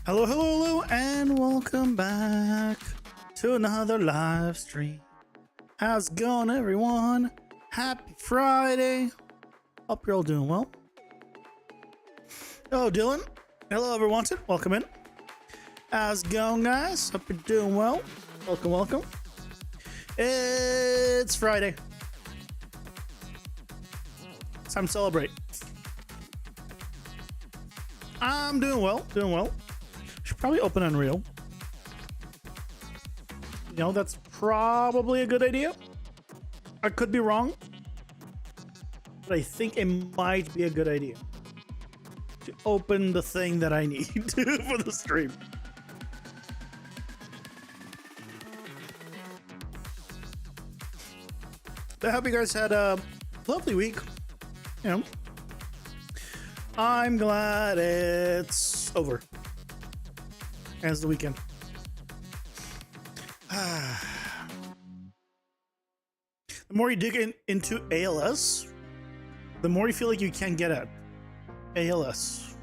Hello, hello, hello, and welcome back to another live stream. How's it going, everyone? Happy Friday. Hope you're all doing well. Hello, Dylan. Hello, everyone. Welcome in. How's it going, guys? Hope you're doing well. Welcome, welcome. It's Friday. It's time to celebrate. I'm doing well, doing well. Should probably open Unreal. You know, that's probably a good idea. I could be wrong, but I think it might be a good idea to open the thing that I need for the stream. I hope you guys had a lovely week. You know, I'm glad it's over. As the weekend. The more you dig into ALS, the more you feel like you can get at ALS.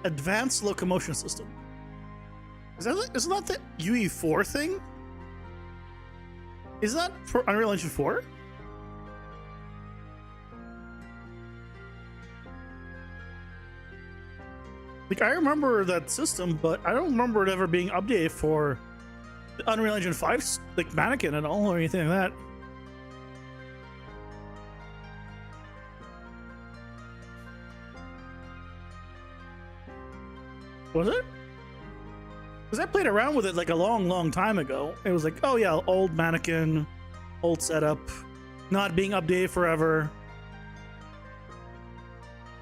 Advanced locomotion system. Isn't that the UE4 thing? Is that for Unreal Engine 4? Like, I remember that system, but I don't remember it ever being updated for the Unreal Engine 5, like, mannequin at all or anything like that. Was it? Because I played around with it like a long time ago. It was like, oh yeah, old mannequin, old setup, not being updated forever.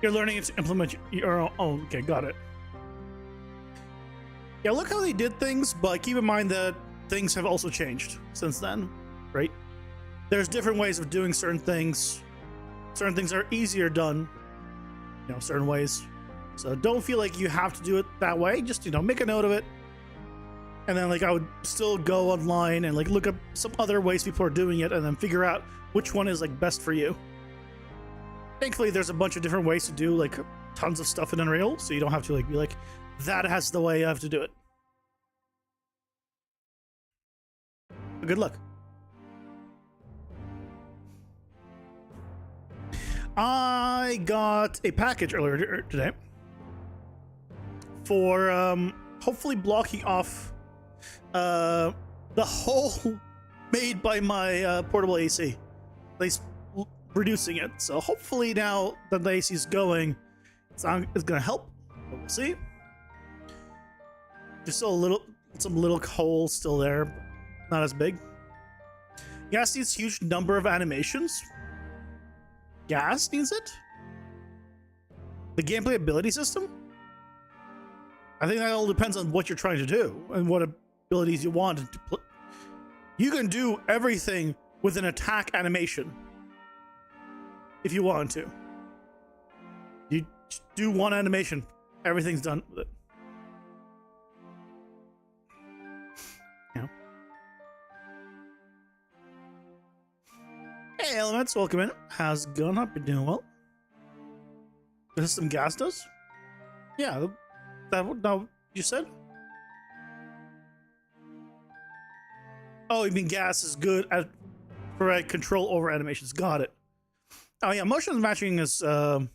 You're learning it to implement your own. Oh, okay, got it. Yeah, look how they did things, but keep in mind that things have also changed since then, right? There's different ways of doing certain things. Certain things are easier done, you know, certain ways. So don't feel like you have to do it that way. Just, you know, make a note of it. And then, like, I would still go online and, like, look up some other ways people are doing it and then figure out which one is, like, best for you. Thankfully, there's a bunch of different ways to do, like, tons of stuff in Unreal, so you don't have to, like, be like, that has the way I have to do it. But good luck. I got a package earlier today for hopefully blocking off the hole made by my portable AC. At reducing it. So hopefully now that the AC is going, it's gonna help. We'll see. There's still some little holes still there, but not as big. Gas needs a huge number of animations. Gas needs it? The gameplay ability system? I think that all depends on what you're trying to do and what abilities you want to play. You can do everything with an attack animation if you want to. You do one animation, everything's done with it. Yeah. Hey, Elements, welcome in. How's it going? Hope you're doing well. The system gas does? Yeah, that you said? Oh, you mean gas is good at provide control over animations. Got it. Oh yeah, motion matching is motion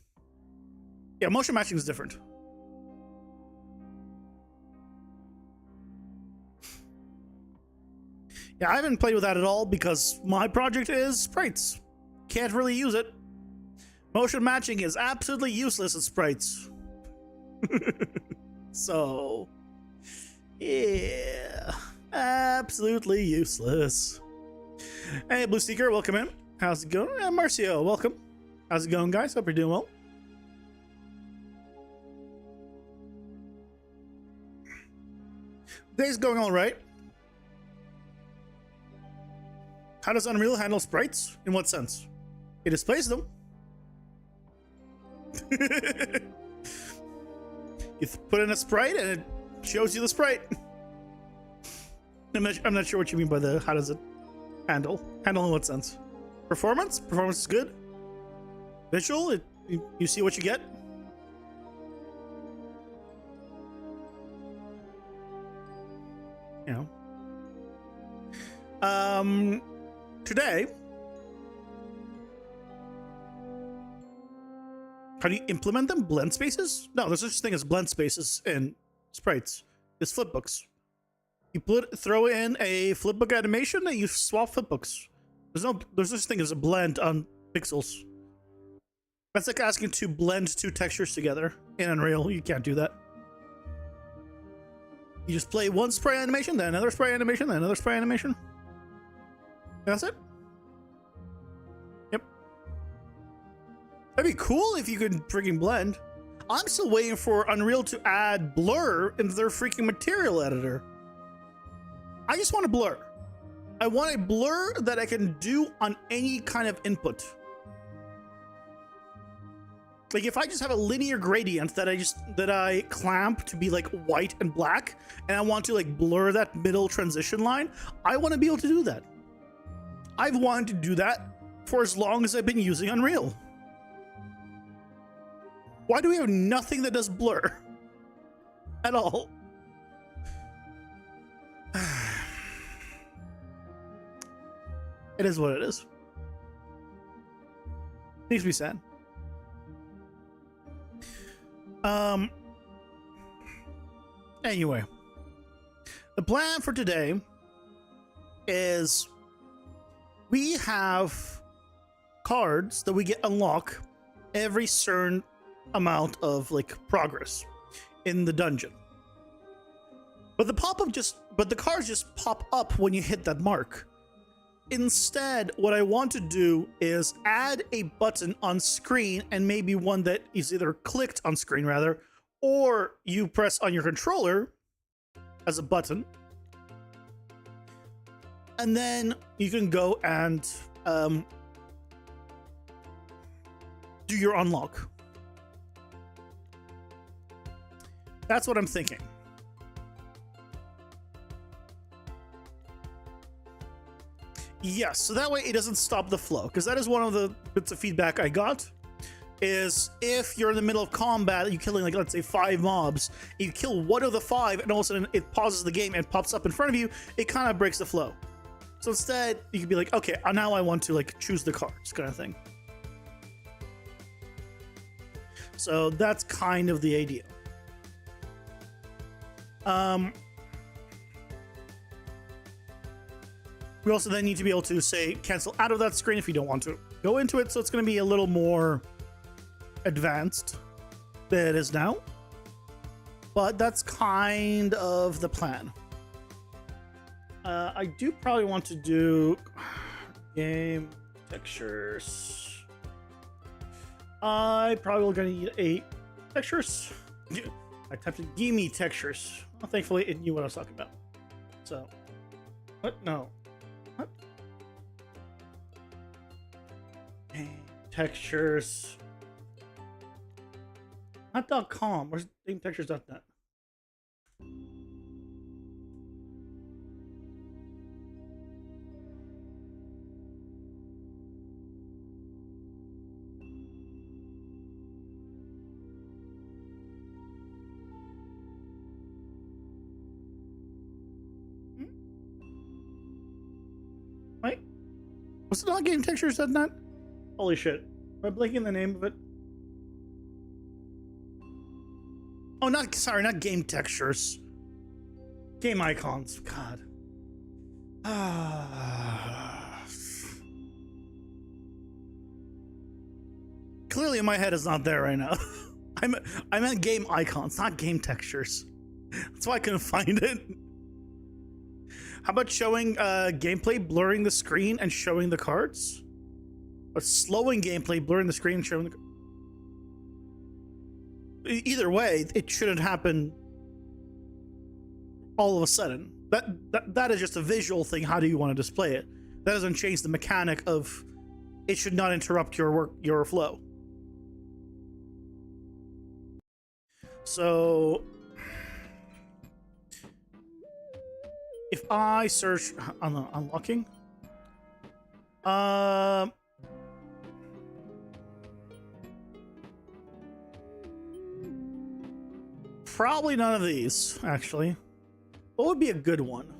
matching is different. Yeah, I haven't played with that at all because my project is sprites. Can't really use it. Motion matching is absolutely useless at sprites. So, yeah, absolutely useless. Hey, Blue Seeker, welcome in. How's it going? And Marcio, welcome. How's it going, guys? Hope you're doing well. Day's going all right. How does Unreal handle sprites? In what sense? It displays them. You put in a sprite and it shows you the sprite. I'm not sure what you mean by the how does it handle? Handle in what sense? Performance? Performance is good. Visual? You see what you get? You know. Today, how do you implement them? Blend spaces? No, there's such thing as blend spaces in sprites. It's flipbooks. You throw in a flipbook animation and you swap flipbooks. There's such thing as a blend on pixels. That's like asking to blend two textures together in Unreal. You can't do that. You just play one spray animation, then another spray animation, then another spray animation. That's it. Yep. That'd be cool if you could freaking blend. I'm still waiting for Unreal to add blur into their freaking material editor. I just want a blur. I want a blur that I can do on any kind of input. Like if I just have a linear gradient that I clamp to be like white and black, and I want to like blur that middle transition line, I want to be able to do that. I've wanted to do that for as long as I've been using Unreal. Why do we have nothing that does blur at all? It is what it is. Makes me sad. Anyway, the plan for today is we have cards that we get unlock every certain amount of like progress in the dungeon. But the cards just pop up when you hit that mark. Instead, what I want to do is add a button on screen, and maybe one that is either clicked on screen rather, or you press on your controller as a button. And then you can go and do your unlock. That's what I'm thinking. Yes, so that way it doesn't stop the flow, because that is one of the bits of feedback I got, is if you're in the middle of combat, you're killing like, let's say 5 mobs, you kill one of the 5 and all of a sudden it pauses the game and pops up in front of you, it kind of breaks the flow. So instead, you can be like, okay, now I want to like choose the cards kind of thing. So that's kind of the idea. We also then need to be able to say cancel out of that screen if you don't want to go into it. So it's going to be a little more advanced than it is now. But that's kind of the plan. I do probably want to do game textures. I probably going to need 8 textures. I typed in gimme textures. Well, thankfully it knew what I was talking about. So, what? No. What? Textures. Not .com. Where's GameTextures.net? Wait, was it not GameTextures.net? Holy shit. Am I blanking the name of it? Oh, not game textures. Game icons. God. Clearly my head is not there right now. I meant game icons, not game textures. That's why I couldn't find it. How about showing gameplay, blurring the screen and showing the cards? Or slowing gameplay, blurring the screen and showing the cards? Either way, it shouldn't happen all of a sudden. That is just a visual thing. How do you want to display it? That doesn't change the mechanic of it should not interrupt your flow. So if I search on unlocking, uh, probably none of these, actually. What would be a good one?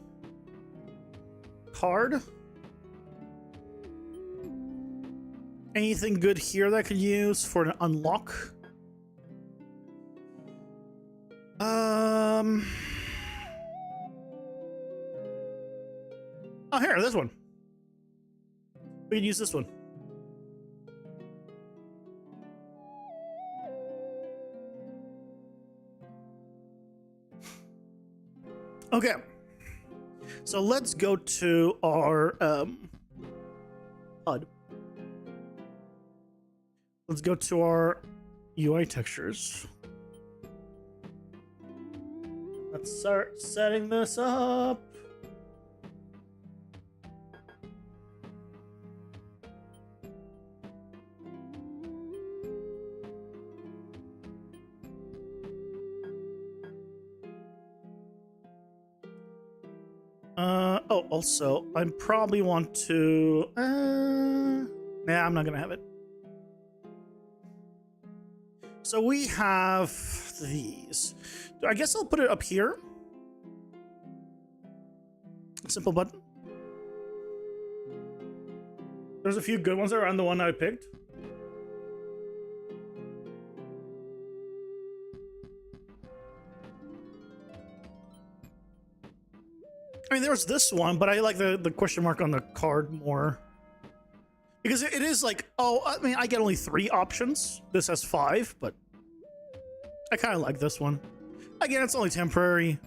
Card? Anything good here that I could use for an unlock? Oh, here, this one. We can use this one. Okay. So let's go to our HUD. Let's go to our UI textures. Let's start setting this up. Oh, also, I probably want to... Nah, I'm not gonna have it. So we have these. I guess I'll put it up here. Simple button. There's a few good ones around the one I picked. I mean, there's this one, but I like the question mark on the card more. Because it is like, oh, I mean, I get only 3 options. This has 5, but I kind of like this one. Again, it's only temporary.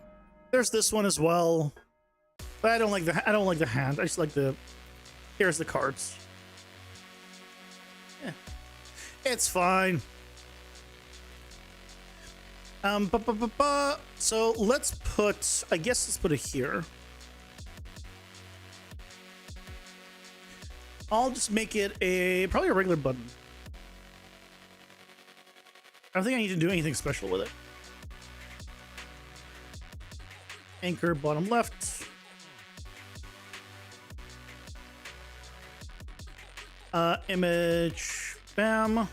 There's this one as well, but I don't like the hand. I just like the. Here's the cards. Yeah, it's fine. So let's put. I guess let's put it here. I'll just make it probably a regular button. I don't think I need to do anything special with it. Anchor bottom left. Image, bam.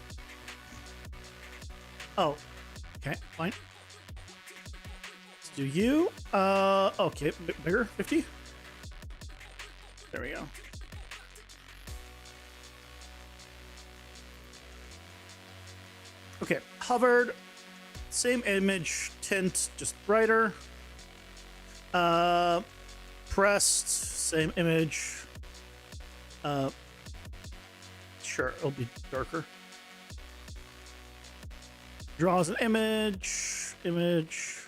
Oh, okay, fine. Let's do you. Okay, a bit bigger, 50. There we go. Okay, hovered, same image, tint, just brighter. Pressed, same image. Sure, it'll be darker. Draws an image, image.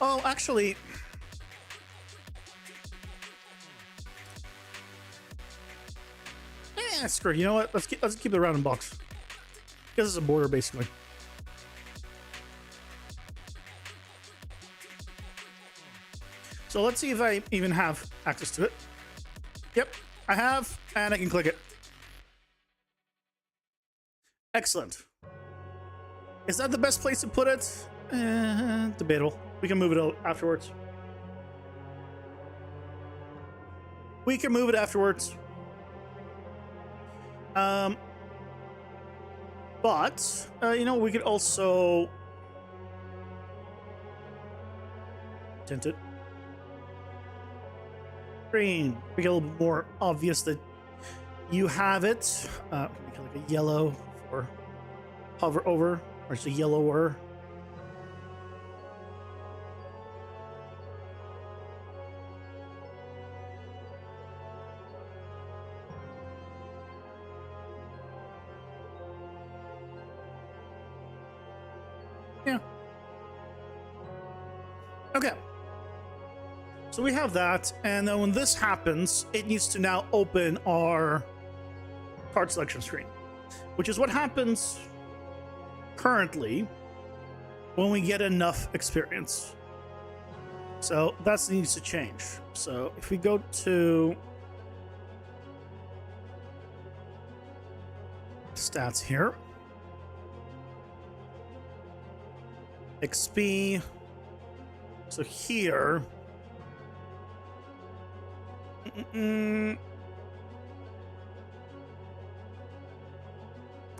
Oh, actually, screw it. You know what? Let's keep the rounding box. Because it's a border, basically. So let's see if I even have access to it. Yep, I have, and I can click it. Excellent. Is that the best place to put it? Debatable. We can move it out afterwards. We can move it afterwards. But you know, we could also tint it green. Make it a little bit more obvious that you have it. Make it like a yellow for hover over, or it's a yellower. Yeah. Okay. So we have that, and then when this happens, it needs to now open our card selection screen, which is what happens currently when we get enough experience. So that needs to change. So if we go to stats here, XP, So here,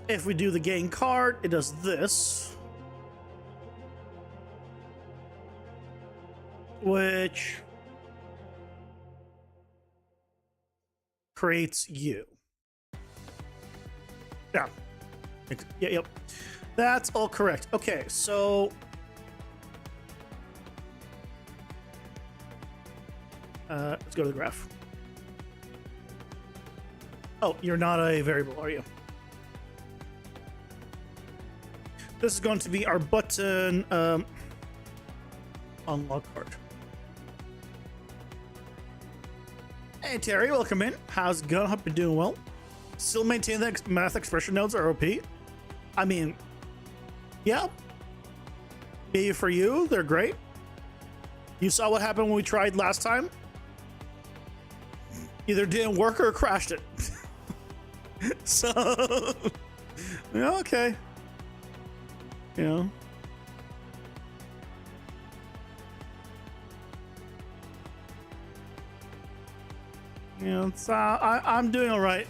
if we do the gain card, it does this, which creates you. Yeah. Yeah, yep. That's all correct. Okay, so let's go to the graph. Oh, you're not a variable, are you? This is going to be our button unlock card. Hey Terry, welcome in. How's it going? Hope you're doing well. Still maintain that math expression nodes are OP. I mean, yeah. Maybe for you, they're great. You saw what happened when we tried last time? Either didn't work or crashed it. So, yeah, okay. You know. Yeah, it's, I'm doing all right.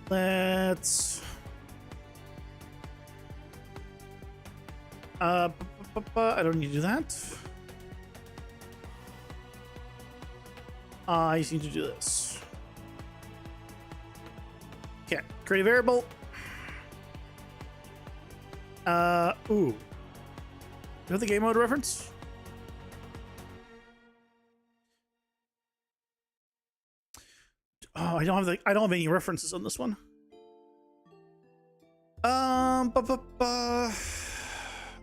Let's I don't need to do that. I just need to do this. Okay, create a variable. Ooh. You have the game mode reference? Oh, I don't have any references on this one. Oh,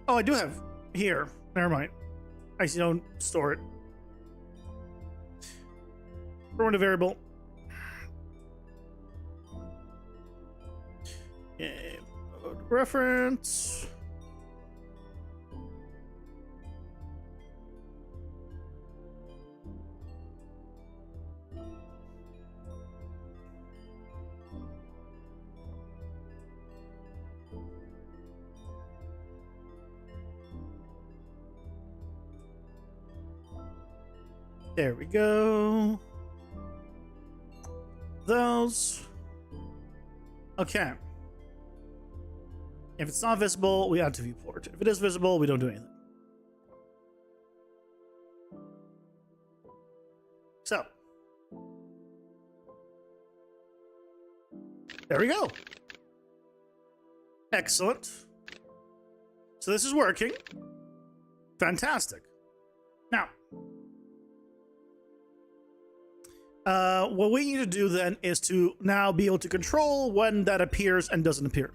I do have here. Never mind. I just don't store it. Throw in a variable. Game mode reference. There we go. Those. Okay. If it's not visible, we add to viewport. If it is visible, we don't do anything. So. There we go. Excellent. So this is working. Fantastic. Now. What we need to do then is to now be able to control when that appears and doesn't appear.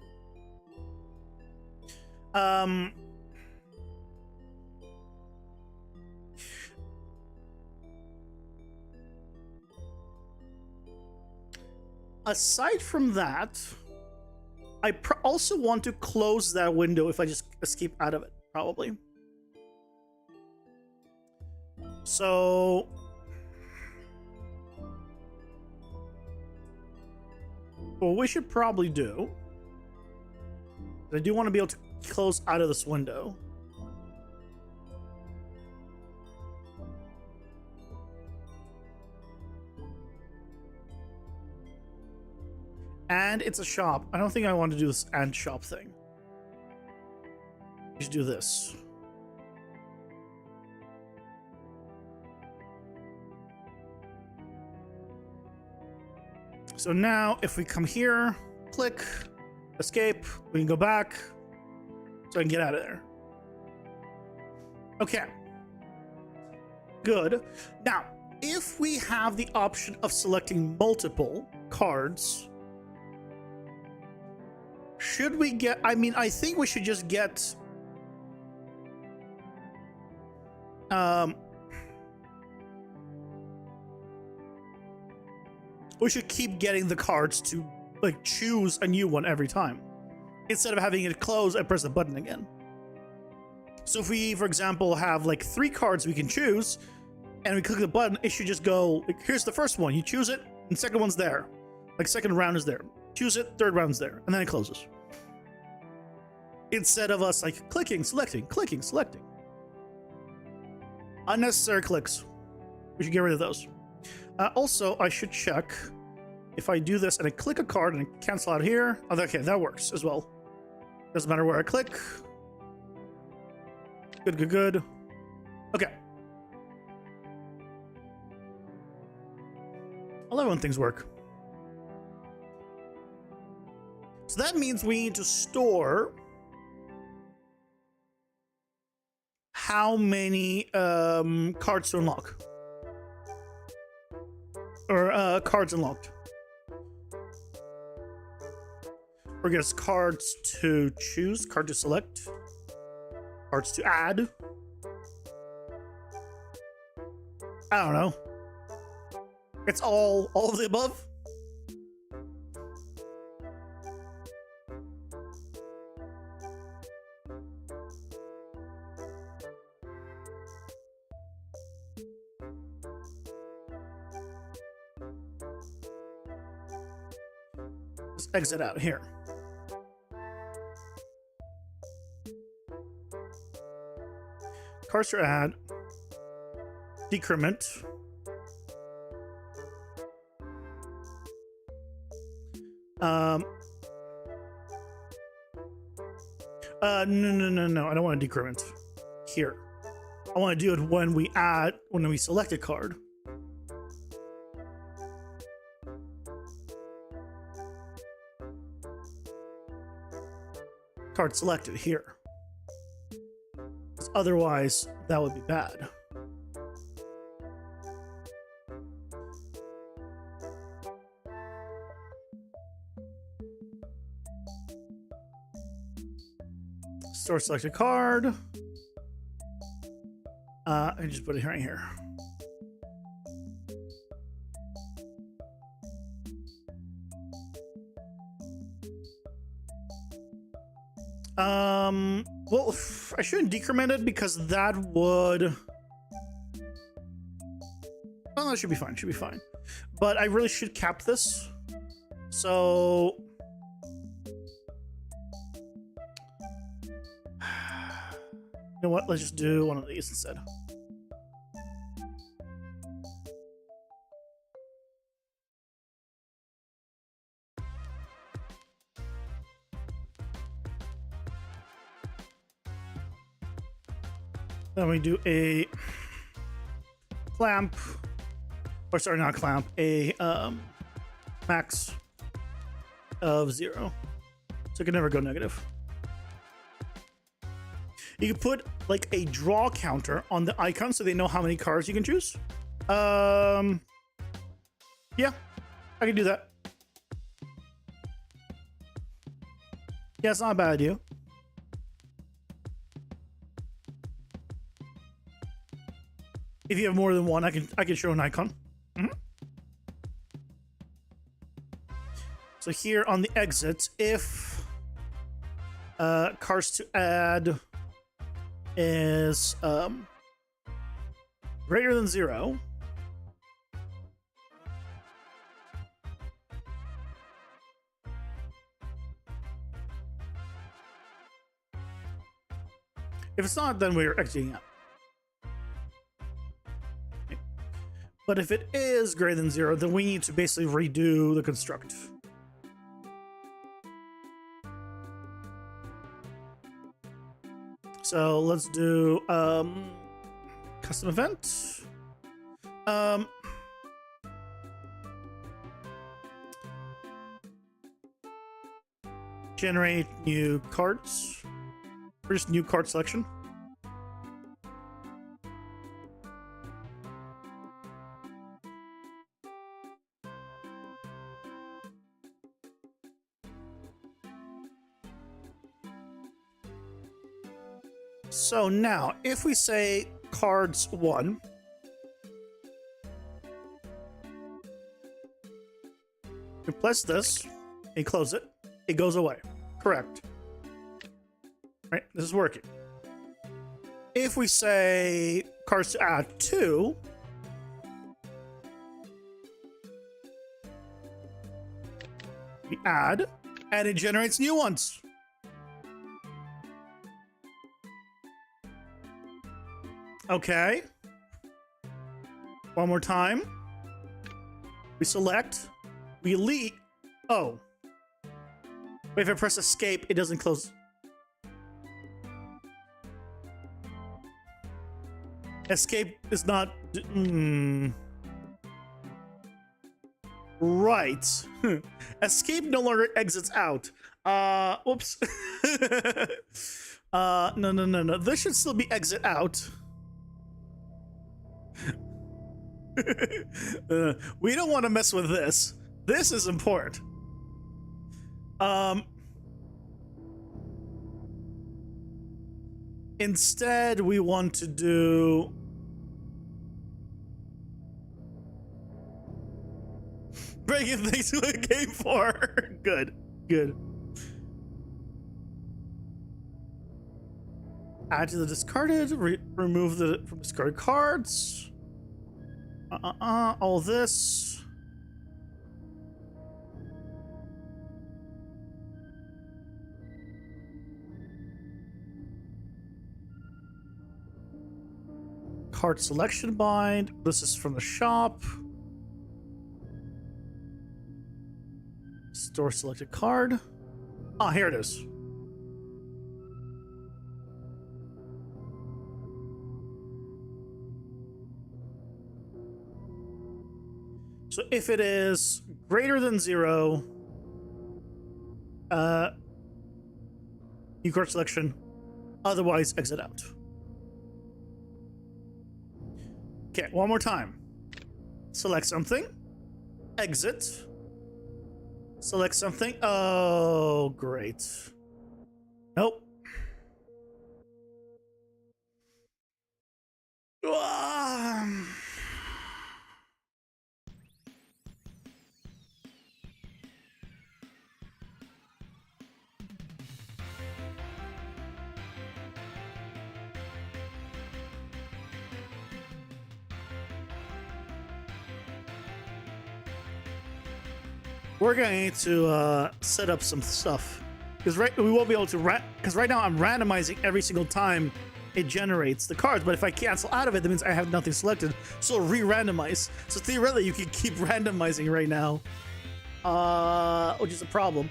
Aside from that, I also want to close that window if I just escape out of it, probably. So what we should probably do, I do want to be able to close out of this window. And it's a shop. I don't think I want to do this and shop thing. We should do this. So now if we come here, click, escape, we can go back, so I can get out of there. Okay. Good. Now, if we have the option of selecting multiple cards, should we get, I mean, I think we should just get we should keep getting the cards to like choose a new one every time instead of having it close and press the button again. So if we, for example, have like 3 cards we can choose and we click the button, it should just go like, here's the first one, you choose it, and second one's there, like second round is there, choose it, third round's there, and then it closes. instead of us like clicking, selecting, clicking, selecting. Unnecessary clicks. We should get rid of those. Also, I should check if I do this and I click a card and I cancel out here. Oh, okay, that works as well. Doesn't matter where I click. Good, good, good. Okay. I love when things work. So that means we need to store how many cards to unlock. Or cards unlocked. Or guess cards to choose, card to select, cards to add. I don't know. It's all of the above. Let's exit out here. Cards to add, decrement. No. I don't want to decrement here. I want to do it when we select a card. Card selected here. Otherwise, that would be bad. Store selected card. I just put it right here. Well, I shouldn't decrement it because that would... Oh, that should be fine. Should be fine. But I really should cap this. So... You know what? Let's just do one of these instead. Then we do a clamp, or sorry, not clamp, a max of 0. So it can never go negative. You can put like a draw counter on the icon so they know how many cards you can choose. Yeah, I can do that. Yeah, it's not a bad idea. If you have more than one, I can show an icon. So here on the exit, if cards to add is greater than 0, if it's not, then we're exiting out. But if it is greater than 0, then we need to basically redo the construct. So let's do custom event. Generate new cards. Or just new card selection. So now, if we say cards 1, we press this and close it, it goes away. Correct. Right, this is working. If we say cards to add 2, we add, and it generates new ones. Okay. One more time. We select. We elite. Oh. Wait, if I press escape, it doesn't close. Escape is not... Right. Escape no longer exits out. Whoops. No. This should still be exit out. We don't want to mess with this. This is important. Instead, we want to do... Breaking things to a game for. Good. Add to the discarded. Remove the from discarded cards. All this. Card selection bind. This is from the shop. Store selected card. Ah, here it is. So if it is greater than 0, new card selection. Otherwise, exit out. Okay, one more time. Select something. Exit. Select something. Oh, great. Nope. We're going to need to set up some stuff because we won't be able to because right now I'm randomizing every single time it generates the cards, but if I cancel out of it, that means I have nothing selected, so re-randomize. So theoretically, you can keep randomizing right now, which is a problem.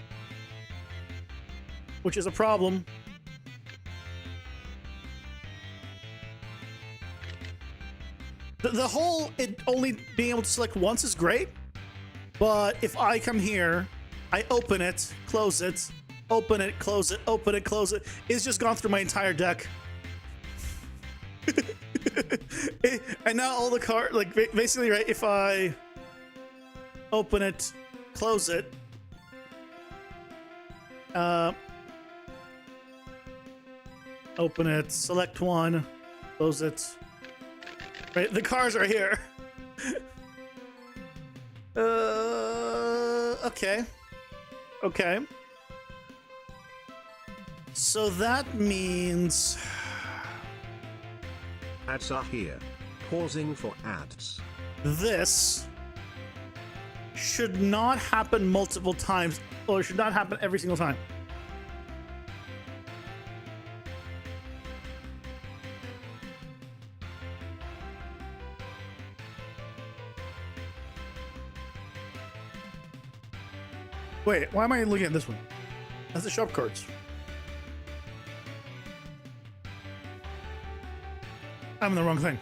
The whole it only being able to select once is great. But if I come here, I open it, close it, open it, close it, open it, close it, it's just gone through my entire deck. And now all the cards, like basically, right, if I open it, close it, open it, select one, close it, right, the cards are here. Okay. So that means... Ads are here. Pausing for ads. This should not happen multiple times, or it should not happen every single time. Wait, why am I looking at this one? That's the shop cards. I'm in the wrong thing.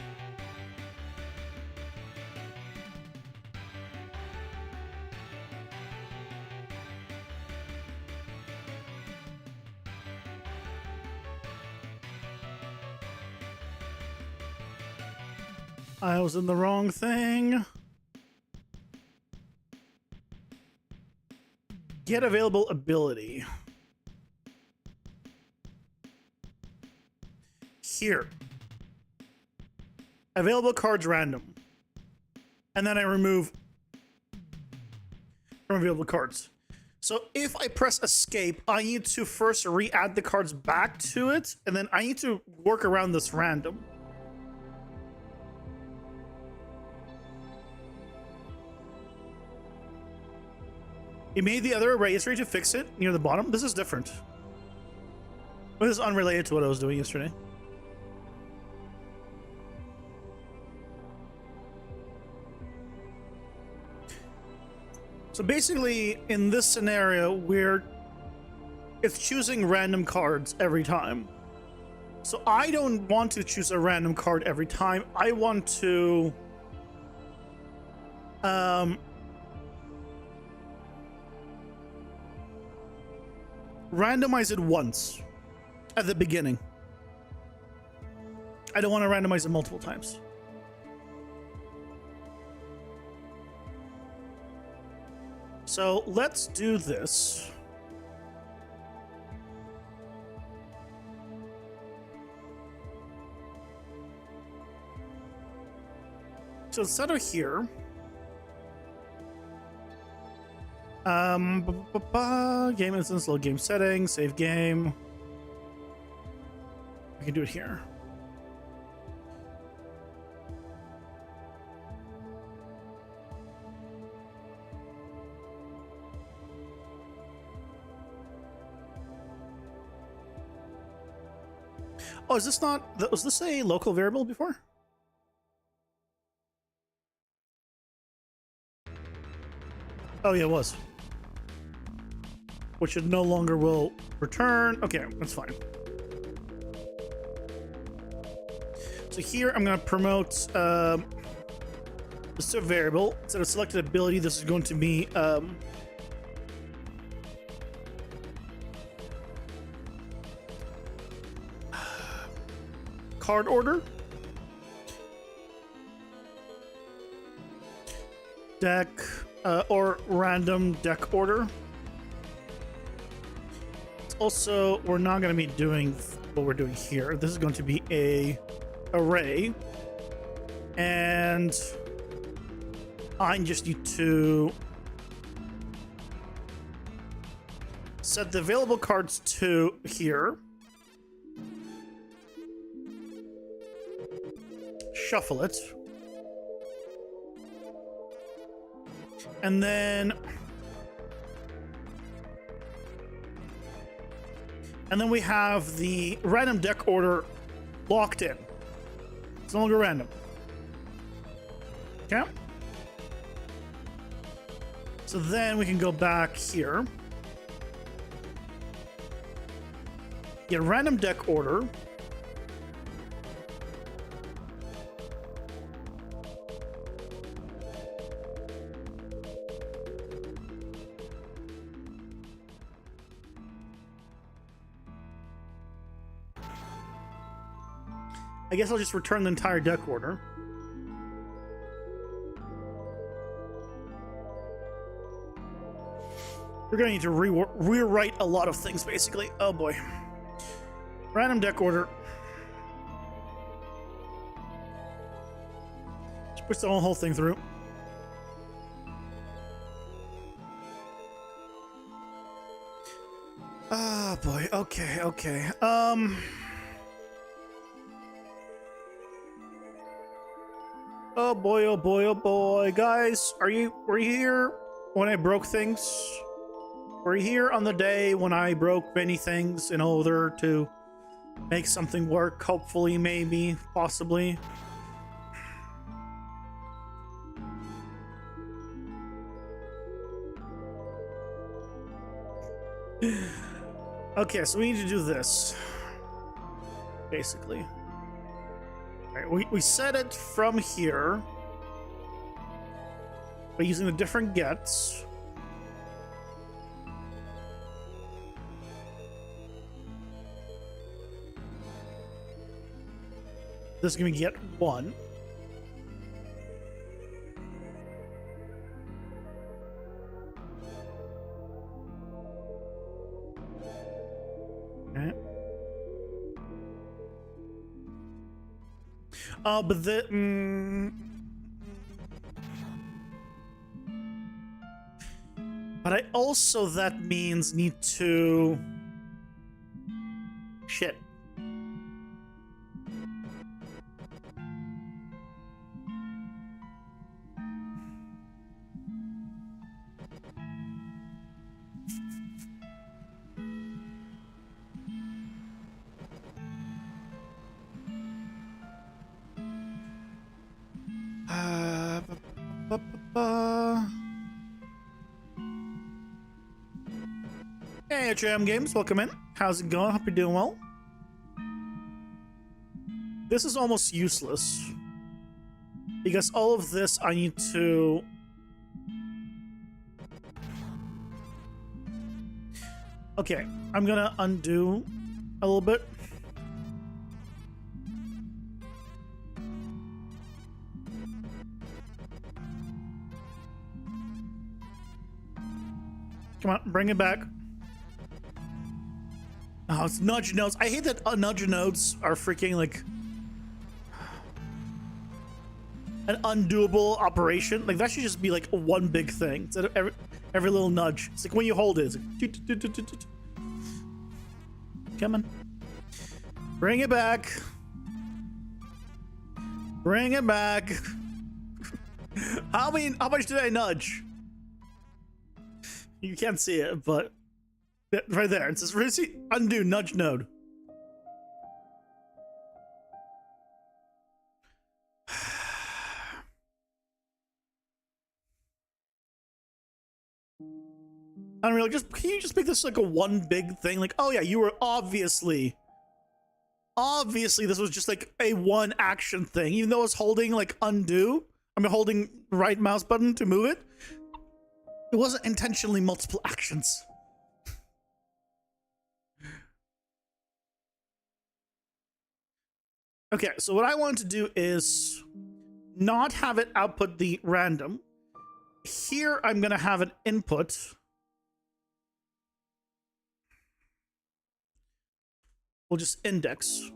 I was in the wrong thing. Get available ability. Here. Available cards random. And then I remove from available cards. So if I press escape, I need to first re-add the cards back to it, and then I need to work around this random. It made the other array yesterday to fix it near the bottom. This is different. But this is unrelated to what I was doing yesterday. So basically, in this scenario, it's choosing random cards every time. So I don't want to choose a random card every time. I want to randomize it once at the beginning. I don't want to randomize it multiple times. So let's do this. So instead of here, game instance, load game settings, save game. We can do it here. Oh, is this not? Was this a local variable before? Oh yeah, it was. Which it no longer will return. Okay, that's fine. So here I'm going to promote the variable. Instead of selected ability, this is going to be card order. Deck or random deck order. Also, we're not going to be doing what we're doing here. This is going to be a array, and I just need to set the available cards to here, shuffle it, and then we have the random deck order locked in. It's no longer random. Okay. So then we can go back here. Get random deck order. I guess I'll just return the entire deck order. We're gonna need to rewrite a lot of things, basically. Oh boy. Random deck order. Just push the whole thing through. Ah, boy. Okay, okay. Oh boy, oh boy, oh boy. Guys, were you here when I broke things? Were you here on the day when I broke many things in order to make something work? Hopefully, maybe, possibly. Okay, so we need to do this. Basically. Right, we set it from here by using the different gets. This is going to get 1. Okay. But I also, that means, need to... Shit. HM Games, welcome in. How's it going? Hope you're doing well. This is almost useless because all of this I need to... Okay, I'm gonna undo a little bit. Come on, bring it back. Oh, it's nudge nodes. I hate that nudge nodes are freaking like an undoable operation. Like that should just be like one big thing instead of every little nudge. It's like when you hold it, it's like come on. Bring it back. Bring it back. How much did I nudge? You can't see it, but right there. It says undo nudge node. Unreal, can you just make this like a one big thing? Like, oh yeah, you were obviously this was just like a one action thing. Even though I was holding like undo, holding right mouse button to move it. It wasn't intentionally multiple actions. Okay, so what I want to do is not have it output the random. Here, I'm going to have an input. We'll just index.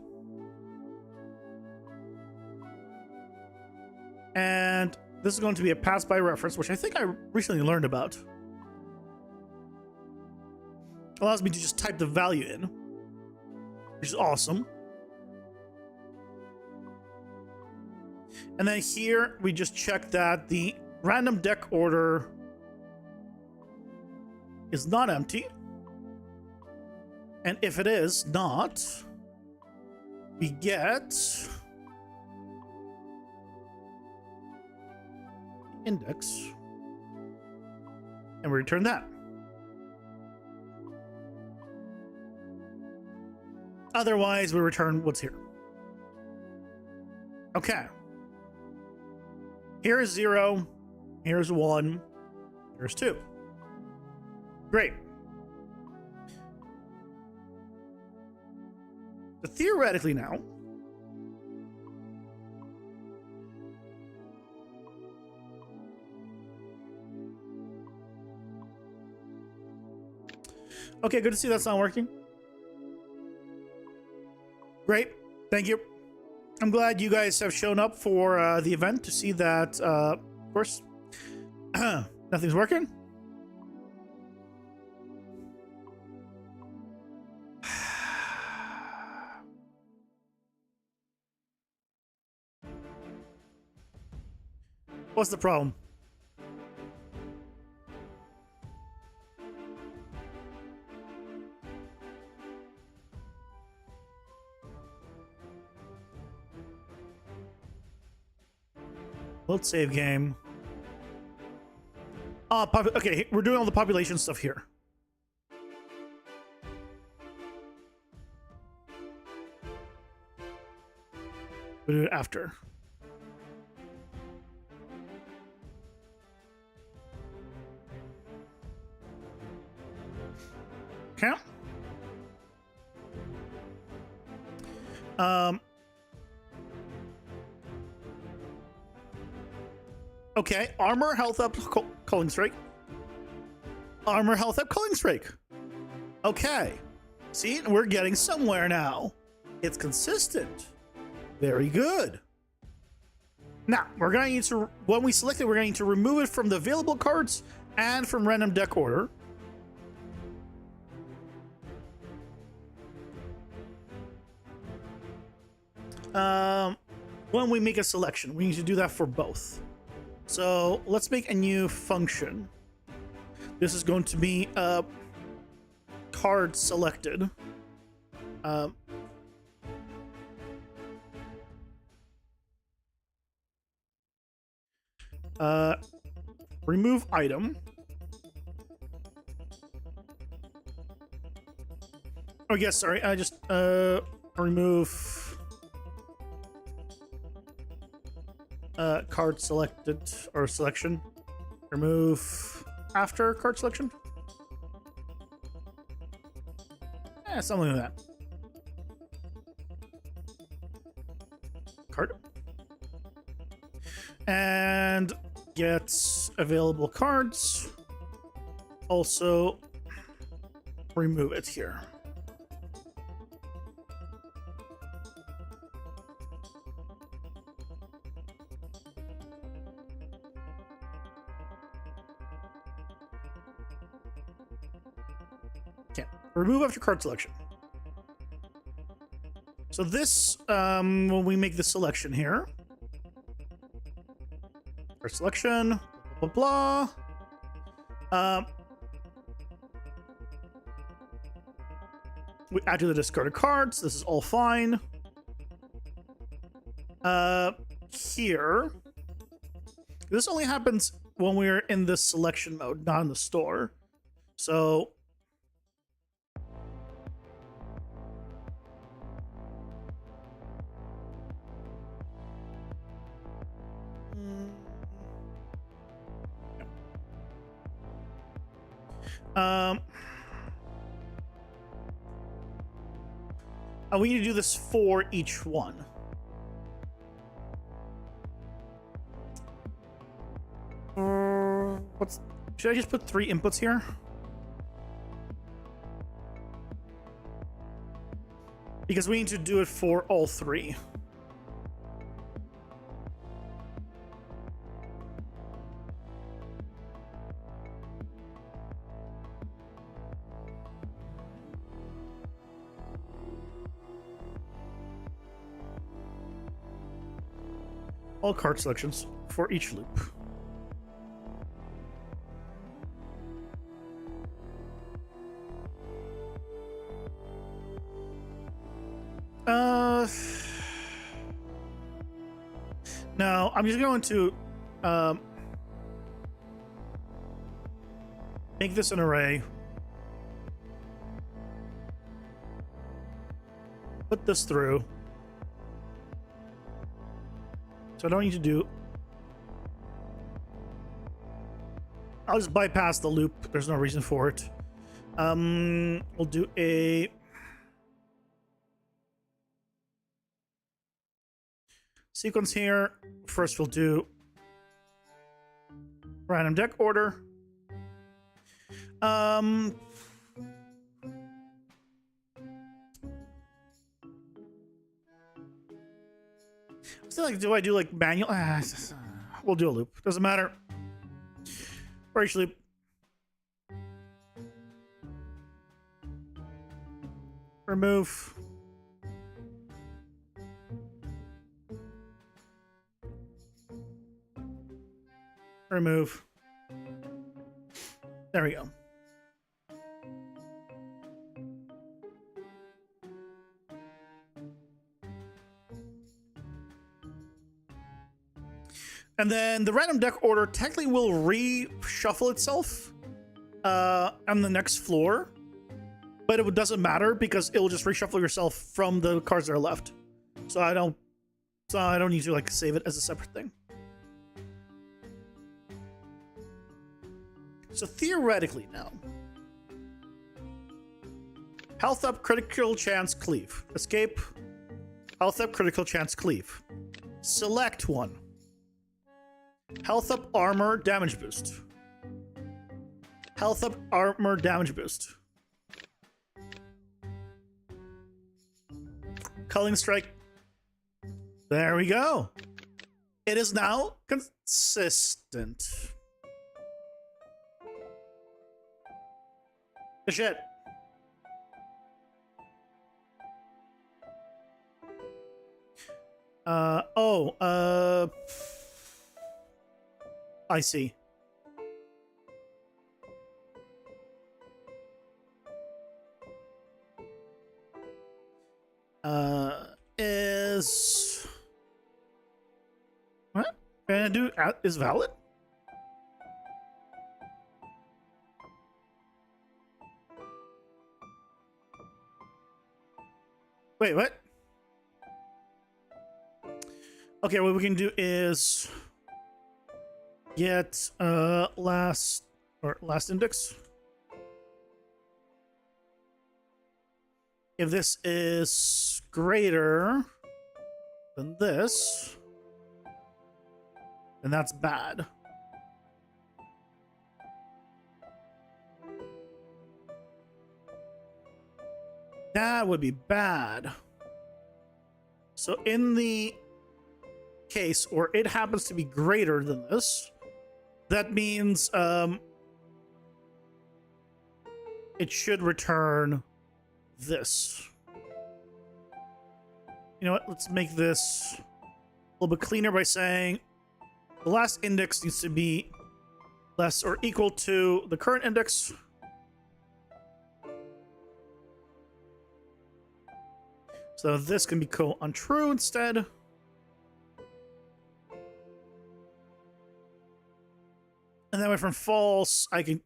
And this is going to be a pass by reference, which I think I recently learned about. Allows me to just type the value in, which is awesome. And then here we just check that the random deck order is not empty. And if it is not, we get index and we return that. Otherwise, we return what's here. Okay. Here's 0. Here's 1. Here's 2. Great. So theoretically now, okay, good to see that's not working. Great. Thank you. I'm glad you guys have shown up for the event to see that, of course, nothing's working. What's the problem? Let's save game. Okay, we're doing all the population stuff here. We'll do it after. Okay. Okay, armor, health up, culling strike. Armor, health up, culling strike. Okay. See, we're getting somewhere now. It's consistent. Very good. Now, we're going to need to, when we select it, we're going to need to remove it from the available cards and from random deck order. When we make a selection, we need to do that for both. So let's make a new function. This is going to be a card selected. Remove item. Oh yes, sorry. I just remove card selected or selection. Remove after card selection. Yeah, something like that. Card. And get available cards. Also remove it here. Okay, remove after card selection. So this, when we make the selection here, card selection, blah, blah, blah. We add to the discarded cards. This is all fine. Here, this only happens when we're in the selection mode, not in the store. So we need to do this for each one. Should I just put 3 inputs here? Because we need to do it for all 3. All card selections for each loop. Now I'm just going to make this an array. Put this through. So I don't need to do... I'll just bypass the loop. There's no reason for it. We'll do a... sequence here. First we'll do random deck order. Still, like, do I do like manual? We'll do a loop. Doesn't matter. For each loop. Remove. Remove. There we go. And then the random deck order technically will reshuffle itself on the next floor, but it doesn't matter because it will just reshuffle yourself from the cards that are left. So I don't need to like save it as a separate thing. So theoretically now, health up, critical chance, cleave. Escape, health up, critical chance, cleave. Select one. Health up, armor, damage boost. Health up, armor, damage boost. Culling strike. There we go. It is now consistent. Good shit. I see. Is what? Is valid? Wait, what? Okay, what we can do is get last index. If this is greater than this, then that's bad. That would be bad. So in the case where it happens to be greater than this, that means it should return this. You know what? Let's make this a little bit cleaner by saying the last index needs to be less or equal to the current index. So this can be untrue instead. And that way from false, I can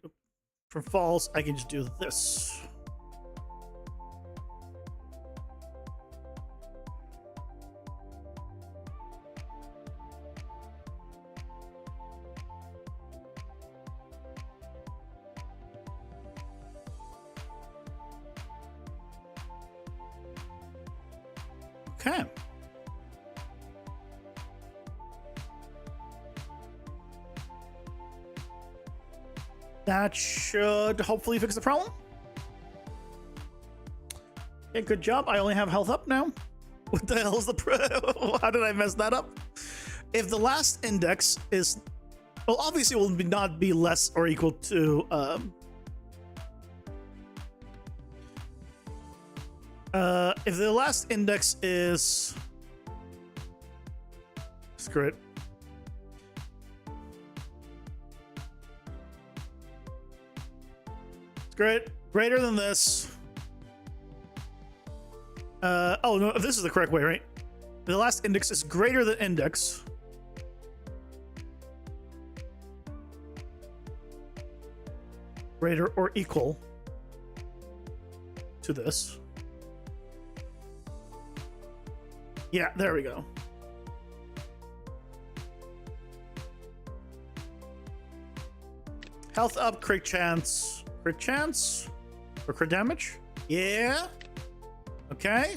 just do this. Okay. That should hopefully fix the problem. Okay, good job. I only have health up now. What the hell is the how did I mess that up? If the last index is, well, obviously it will not be less or equal to if the last index is, screw it. Greater than this. Oh no, this is the correct way, right? The last index is greater than index. Greater or equal to this. Yeah, there we go. Health up, crit chance. Crit chance? Or crit damage? Yeah. Okay.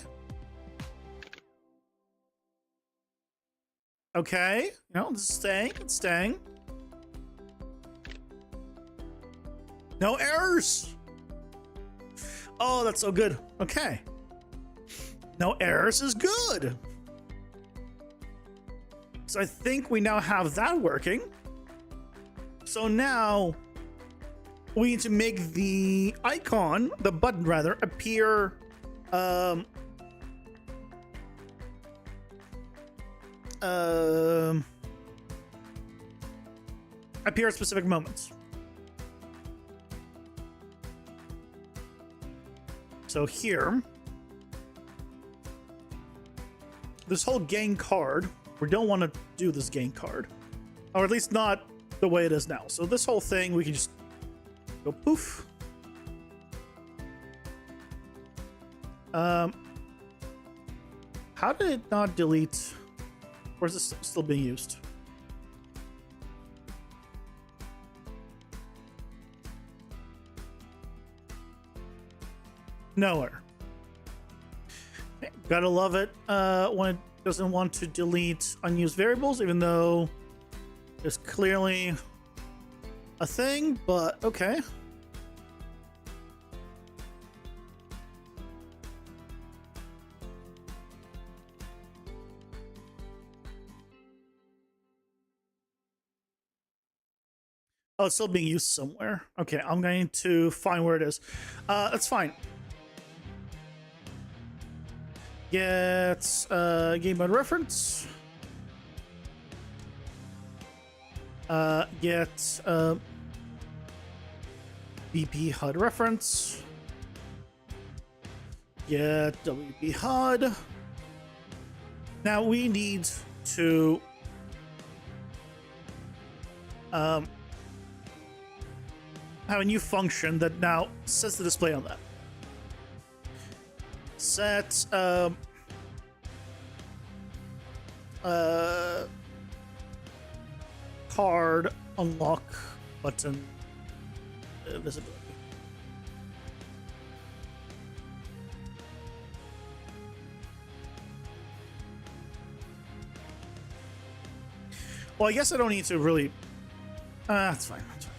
Okay. No, this is staying. It's staying. No errors. Oh, that's so good. Okay. No errors is good. So I think we now have that working. So now we need to make the icon, the button rather, appear appear at specific moments. So here, this whole gain card, we don't want to do this gain card, or at least not the way it is now. So this whole thing, we can just go poof. How did it not delete? Or is this still being used? Nowhere. Okay, gotta love it when it doesn't want to delete unused variables, even though there's clearly a thing, but okay. Oh, it's still being used somewhere. Okay, I'm going to find where it is. That's fine. Get game mode reference. Get BP HUD reference. Get WP HUD. Now we need to have a new function that now sets the display on that. set card unlock button visibility. Well, I guess I don't need to really. That's fine. That's fine.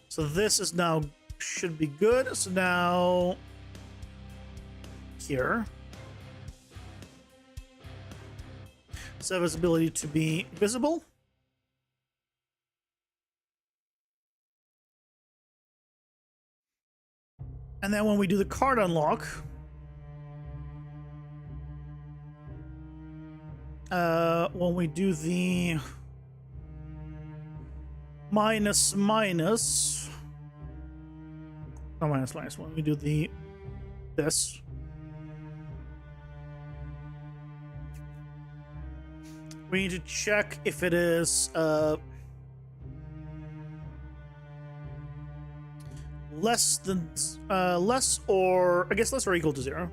So this is now should be good. So now here. Set its ability to be visible. And then when we do the card unlock, when we do the minus, when we do the this, we need to check if it is less than less or I guess less or equal to 0.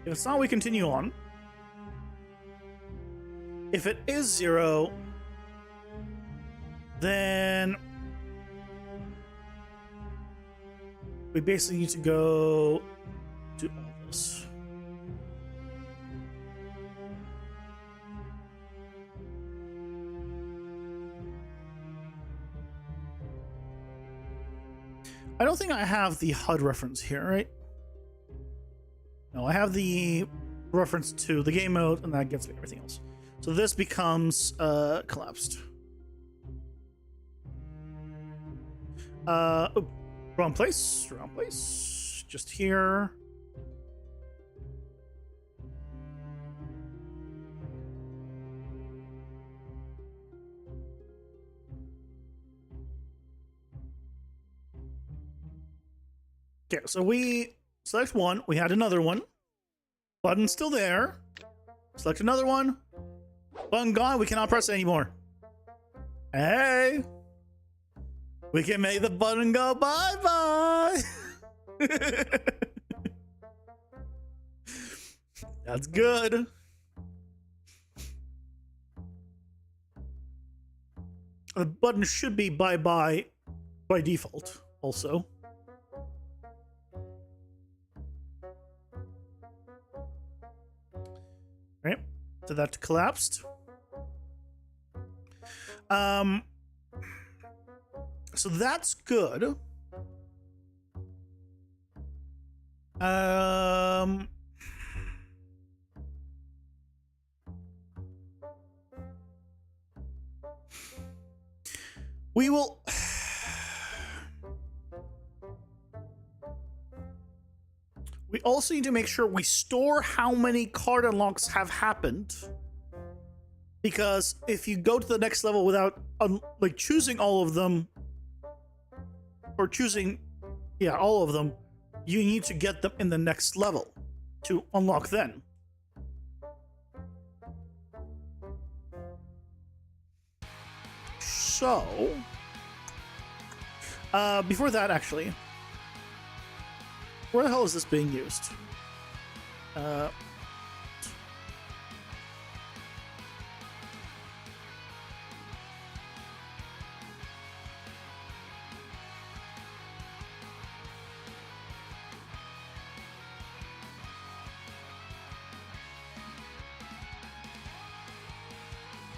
If it's not, we continue on. If it is 0, then we basically need to go do all this. I don't think I have the HUD reference here, right? No, I have the reference to the game mode, and that gets me everything else. So this becomes collapsed. Oh, wrong place. Just here. Okay, so we select one. We had another one. Button still there. Select another one. Button gone. We cannot press it anymore. Hey! We can make the button go bye-bye! That's good. The button should be bye-bye by default, also. Right, so that collapsed. So that's good. We will. We also need to make sure we store how many card unlocks have happened. Because if you go to the next level without like choosing all of them, or choosing, yeah, all of them, you need to get them in the next level to unlock then. So, before that, actually, where the hell is this being used?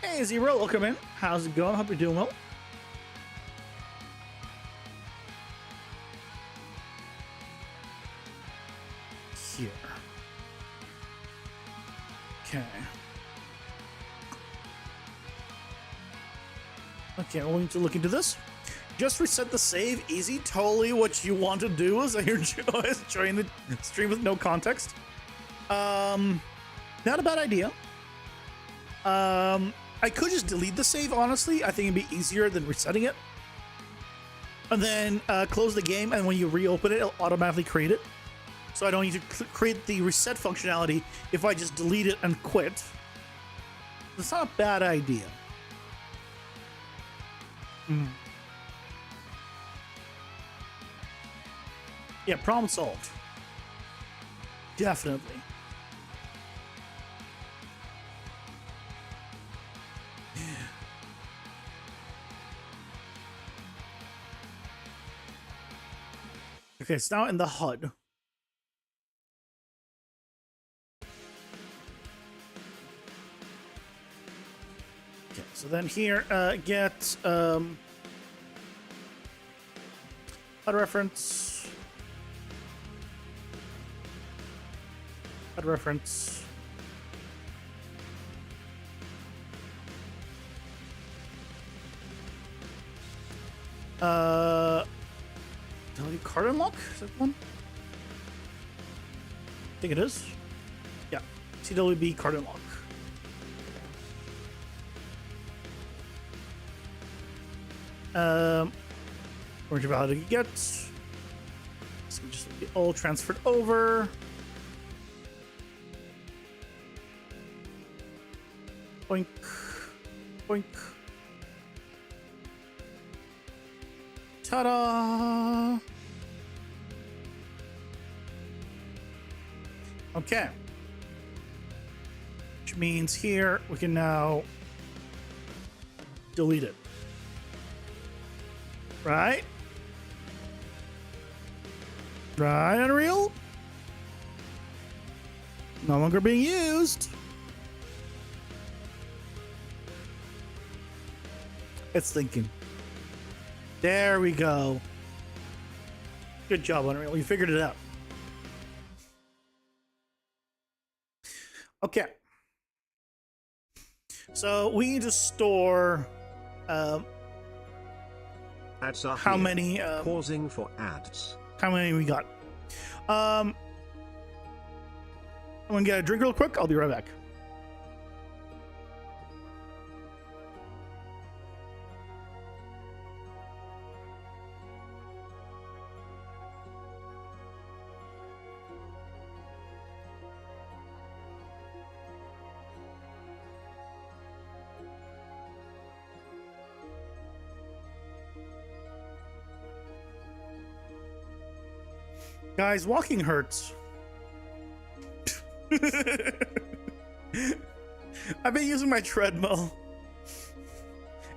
Hey, Zero, welcome in. How's it going? Hope you're doing well. Here. Okay. Okay, we'll need to look into this. Just reset the save. Easy. Totally what you want to do is that you're joining the stream with no context. Not a bad idea. I could just delete the save, honestly. I think it'd be easier than resetting it. And then close the game, and when you reopen it, it'll automatically create it. So I don't need to create the reset functionality if I just delete it and quit. It's not a bad idea. Yeah, problem solved. Definitely. Okay, it's now in the HUD. Okay, so then here, get HUD reference. HUD reference. Delete card unlock? Is that one? I think it is. Yeah. CWB card unlock. Orange value to get. So just be all transferred over. Boink. Boink. Ta-da! Okay. Which means here we can now delete it. Right? Right, Unreal? No longer being used. It's thinking. There we go. Good job, Unreal. We figured it out. Okay. So we need to store Ads are how here. many Pausing for ads. how many we got. I'm gonna get a drink real quick. I'll be right back. Guys, walking hurts. I've been using my treadmill,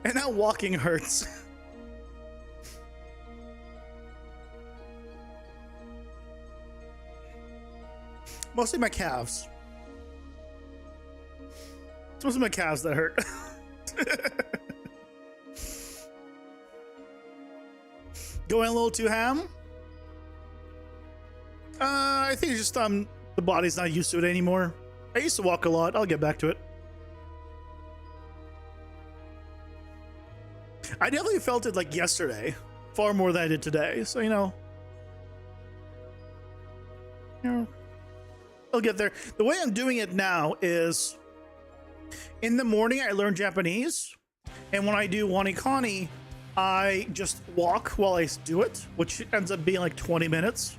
and now walking hurts. Mostly my calves. It's mostly my calves that hurt. Going a little too ham? I think it's just the body's not used to it anymore. I used to walk a lot. I'll get back to it. I definitely felt it like yesterday, far more than I did today. So you know, I'll get there. The way I'm doing it now is, in the morning I learn Japanese, and when I do wanikani, I just walk while I do it, which ends up being like 20 minutes.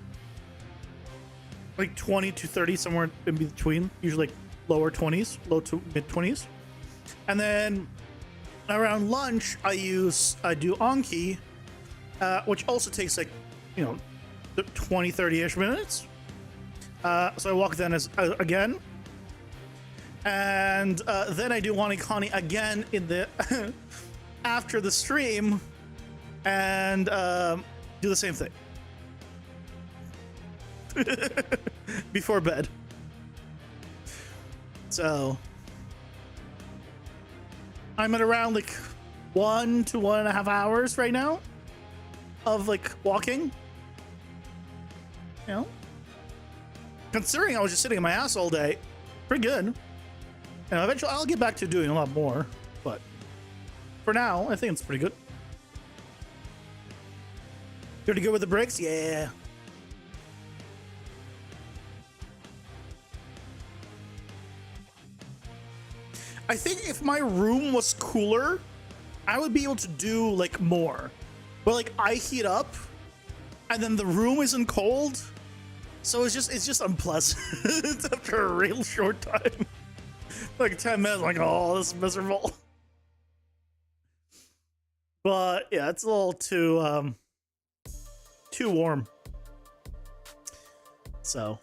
Like 20 to 30, somewhere in between, usually like lower 20s, low to mid 20s. And then around lunch, I do Anki, which also takes like, 20, 30-ish minutes. So I walk then again. And then I do Wanikani again in the after the stream, and do the same thing. Before bed. So I'm at around like 1 to 1.5 hours right now of like walking. Considering I was just sitting on my ass all day, pretty good. Eventually I'll get back to doing a lot more, but for now I think it's pretty good. Pretty good with the breaks? Yeah. I think if my room was cooler, I would be able to do like more. But like I heat up and then the room isn't cold. So it's just unpleasant after a real short time. Like 10 minutes, like, oh, this is miserable. But yeah, it's a little too warm. So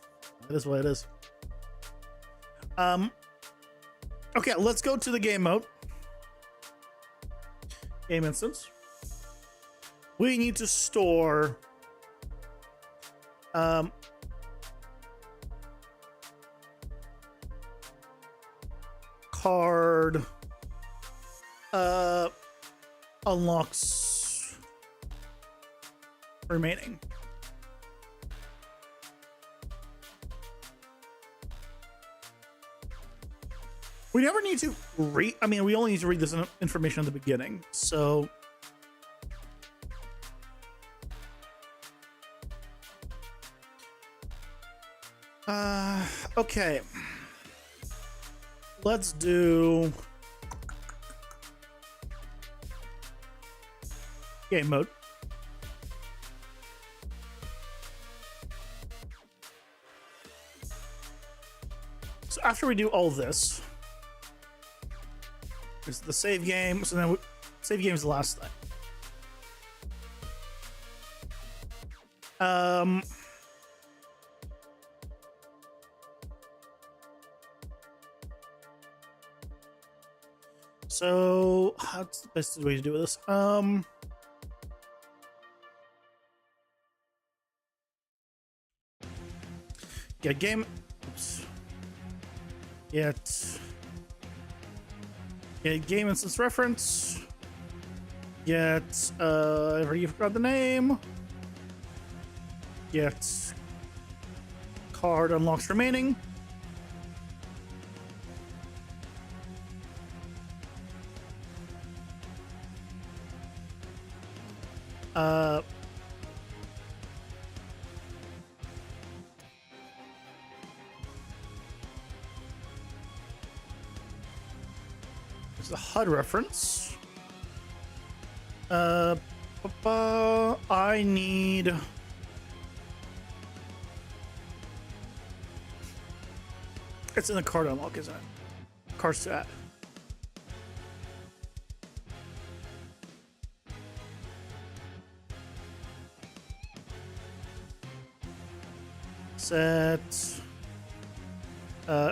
it is what it is. Okay, let's go to the game mode. Game instance. We need to store card unlocks remaining. We never need to read. I mean, we only need to read this information at the beginning. So okay. Let's do game mode. So after we do all this, there's the save game. So then save game is the last thing. So how's the best way to do this? Get game. Oops. Get game instance reference. Get I already forgot the name. Get card unlocks remaining. There's the HUD reference. I need it's in the card unlock, isn't it? Cards to add. Set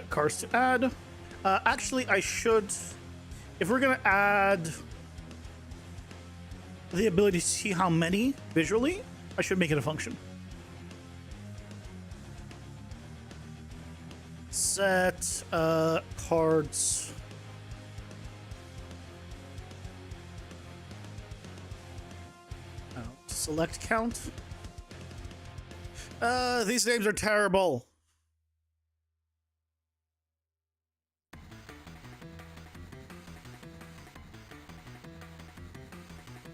cards to add. Actually, I should, if we're gonna add the ability to see how many visually, I should make it a function. Set cards. Select count. These names are terrible.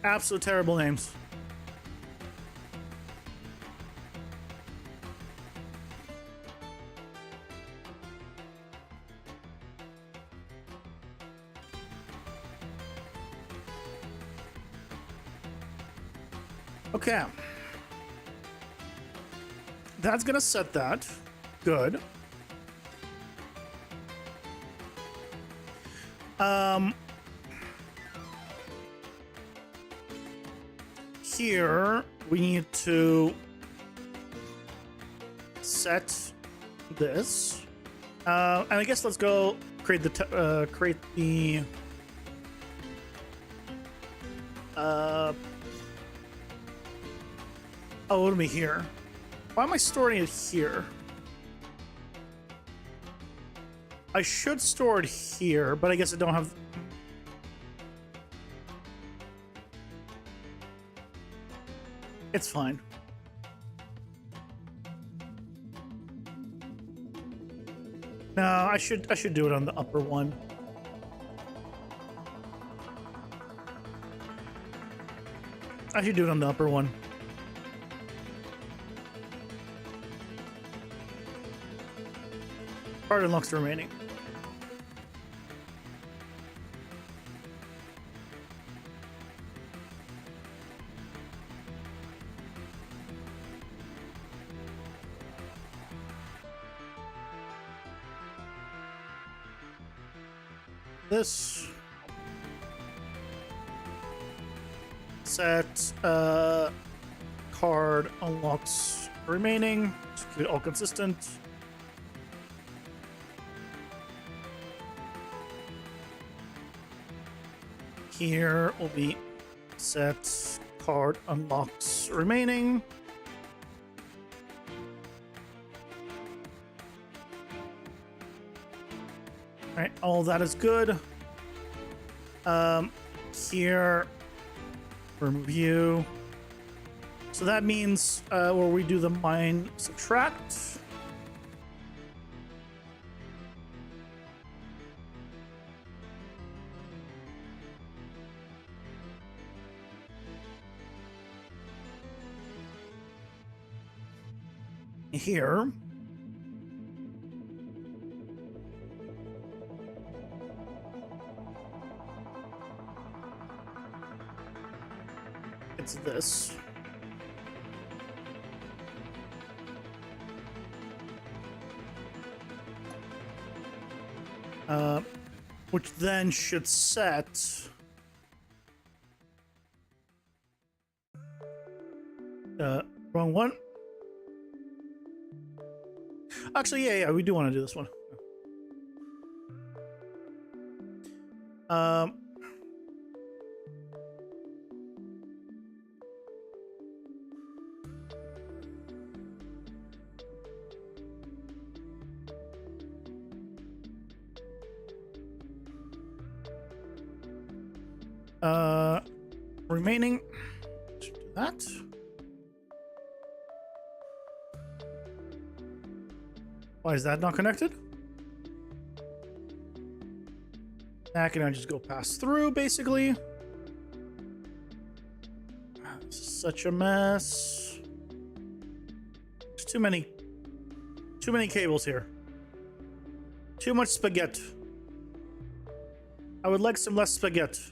Absolute terrible names. Okay. That's gonna set that. Good. Here we need to set this, and I guess let's go create the oh, it'll be here. Why am I storing it here? I should store it here, but I guess I don't have. It's fine. No, I should do it on the upper one. I should do it on the upper one. Card unlocks the remaining. this. Set card unlocks remaining. Just keep it all consistent. Here will be set card unlocks remaining. All right, all that is good. Here, remove you. So that means where we do the mine subtract. Here. It's this. Which then should set wrong one. Actually, yeah, we do want to do this one. Remaining. Let's do that. Why is that not connected? That can I just go pass through, basically. This is such a mess. There's too many cables here. Too much spaghetti. I would like some less spaghetti.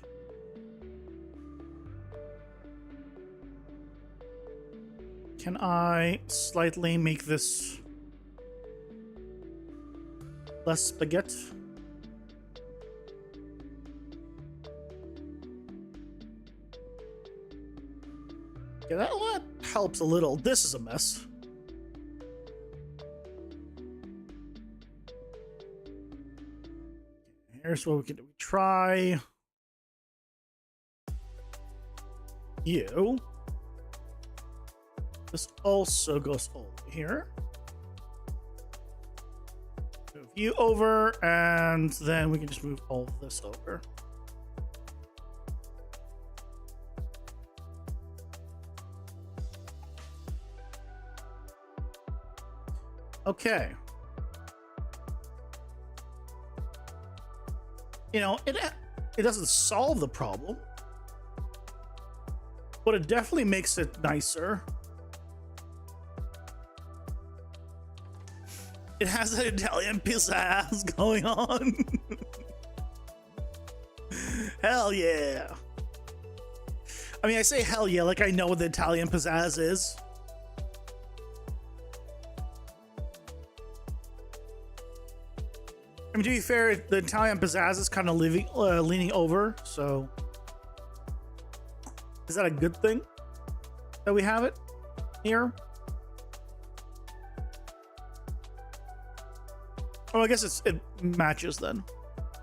Can I slightly make this less spaghetti? Yeah, that helps a little. This is a mess. Here's what we can do. We try you. This also goes over here. Move you over, and then we can just move all of this over. Okay. You know, it doesn't solve the problem, but it definitely makes it nicer. It has that Italian pizzazz going on. Hell yeah. I mean, I say hell yeah like I know what the Italian pizzazz is. I mean, to be fair, the Italian pizzazz is kind of leaning over, so is that a good thing that we have it here? Oh, I guess it matches then.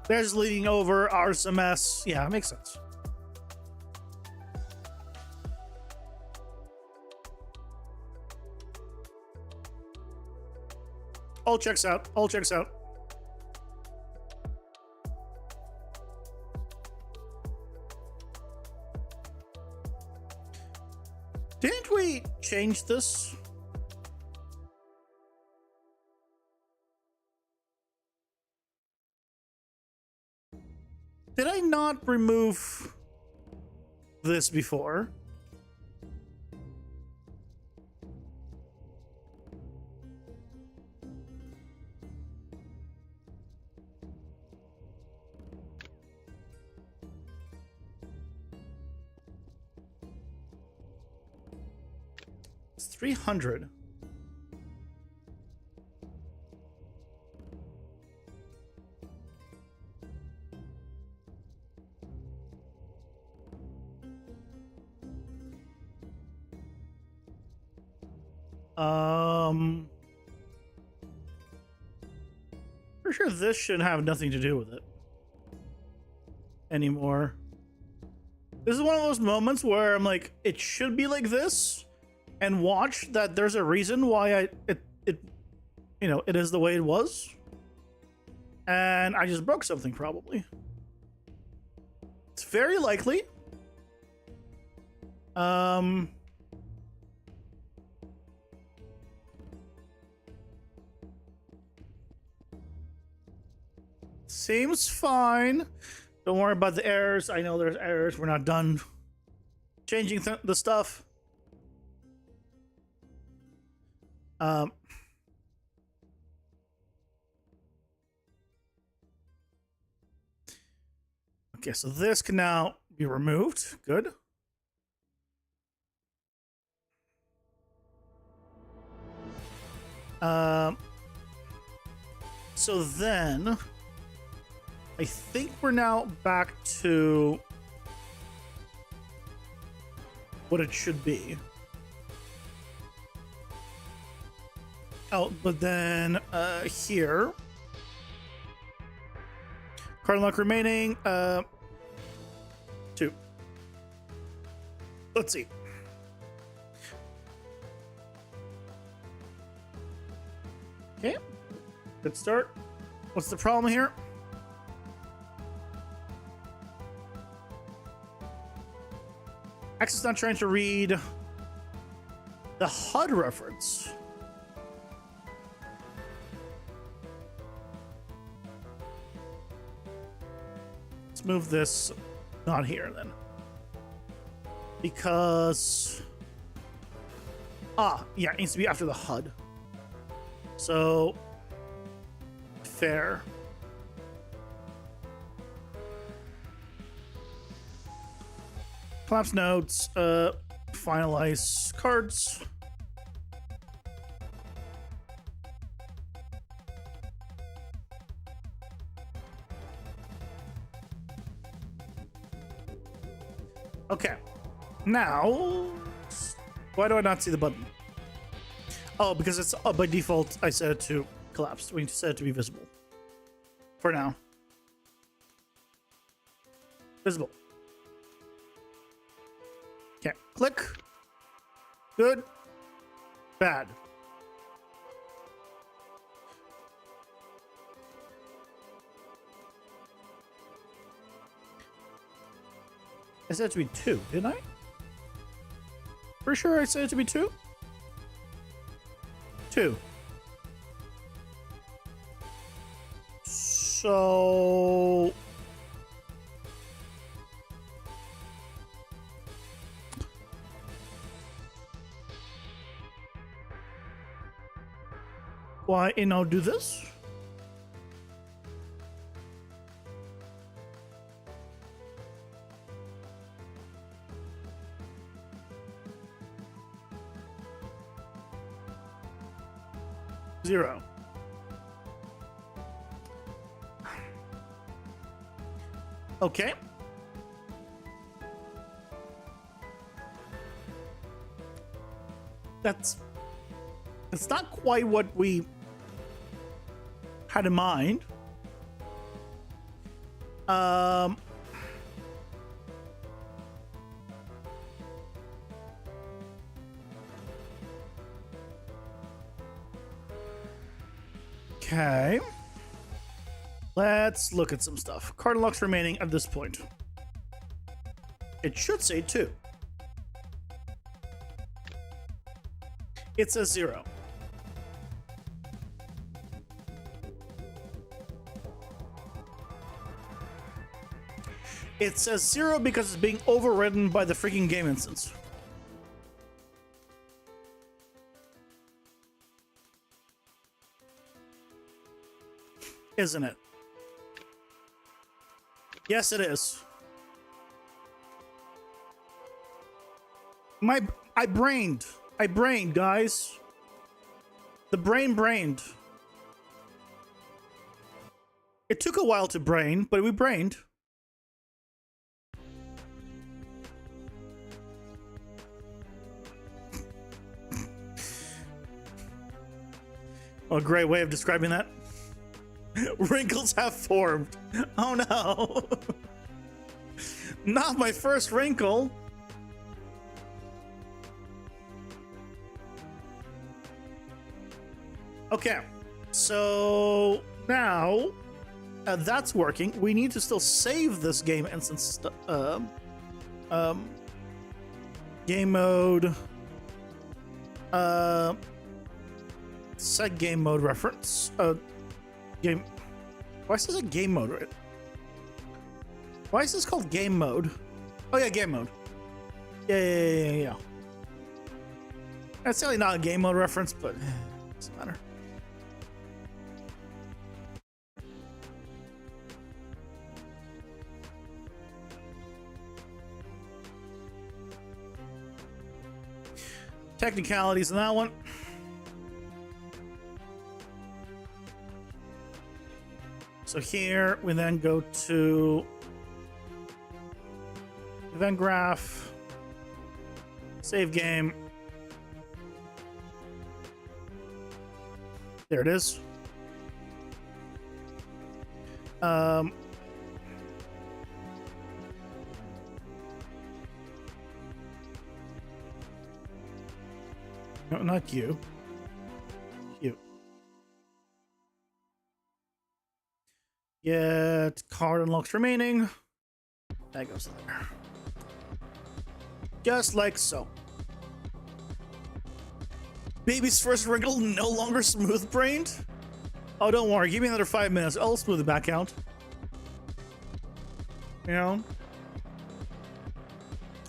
There's leaning over, ours a mess. Yeah, it makes sense. All checks out. All checks out. Didn't we change this? Did I not remove this before? It's 300. For sure this should have nothing to do with it anymore. This is one of those moments where I'm like, it should be like this, and watch that there's a reason why it it is the way it was, and I just broke something probably. It's very likely. Seems fine. Don't worry about the errors. I know there's errors. We're not done changing the stuff. Okay, so this can now be removed. Good. So then I think we're now back to what it should be. Oh, but then here, card unlock remaining 2. Let's see. Okay, good start. What's the problem here? X is not trying to read the HUD reference. Let's move this not here then. Because yeah, it needs to be after the HUD. So fair. Collapse nodes, finalize cards. Okay, now why do I not see the button? Oh, because it's by default I set it to collapse. We set it to be visible for now. Visible. Okay, click. Good. Bad. I said it to be 2, didn't I? Pretty sure I said it to be 2? 2. So why now do this? Zero. Okay. That's not quite what we had in mind. Okay. Let's look at some stuff. Card unlocks remaining at this point. It should say 2. It says 0. It says 0 because it's being overridden by the freaking game instance. Isn't it? Yes, it is. I brained, guys. The brained. It took a while to brain, but we brained. A great way of describing that. Wrinkles have formed. Oh no. Not my first wrinkle. Okay, so now that's working. We need to still save this game instance. Game mode. Set game mode reference. Game. Why is this a game mode, right? Why is this called game mode? Oh yeah, game mode. Yeah. That's certainly not a game mode reference, but doesn't matter. Technicalities in that one. So here we then go to event graph, save game. There it is. No, not you. You. Get card unlocks remaining. That goes there. Just like so. Baby's first wrinkle no longer smooth-brained? Oh, don't worry. Give me another 5 minutes. I'll smooth it back out. You know?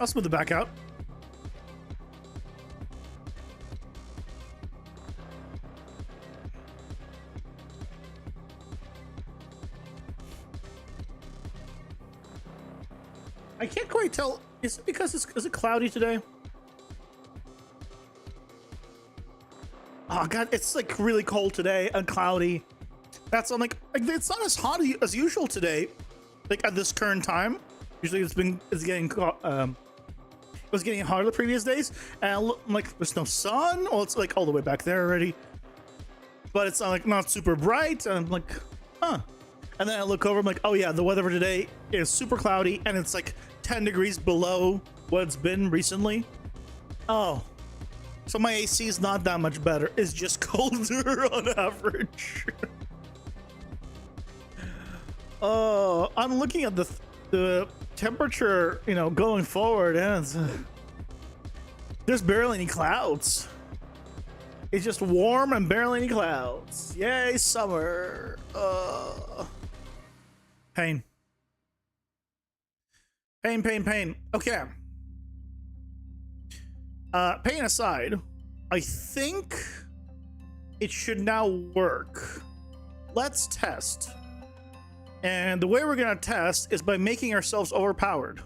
I'll smooth it back out. I can't quite tell. Is it because is it cloudy today? Oh god, it's like really cold today and cloudy. That's I'm like it's not as hot as usual today. Like at this current time, usually it's getting it was getting hotter the previous days, and I'm like there's no sun. Well, it's like all the way back there already, but it's not super bright. And I'm like, huh. And then I look over, I'm like, oh yeah, the weather for today is super cloudy, and it's like 10 degrees below what it's been recently. Oh, so my AC is not that much better. It's just colder on average. Oh, I'm looking at the temperature, going forward, and there's barely any clouds. It's just warm and barely any clouds. Yay, summer. Pain. Pain. Okay. Pain aside, I think it should now work. Let's test. And the way we're gonna test is by making ourselves overpowered.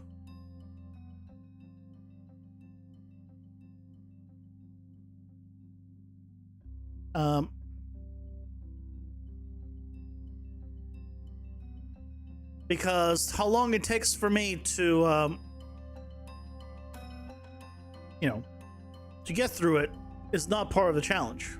Because how long it takes for me to, to get through it is not part of the challenge.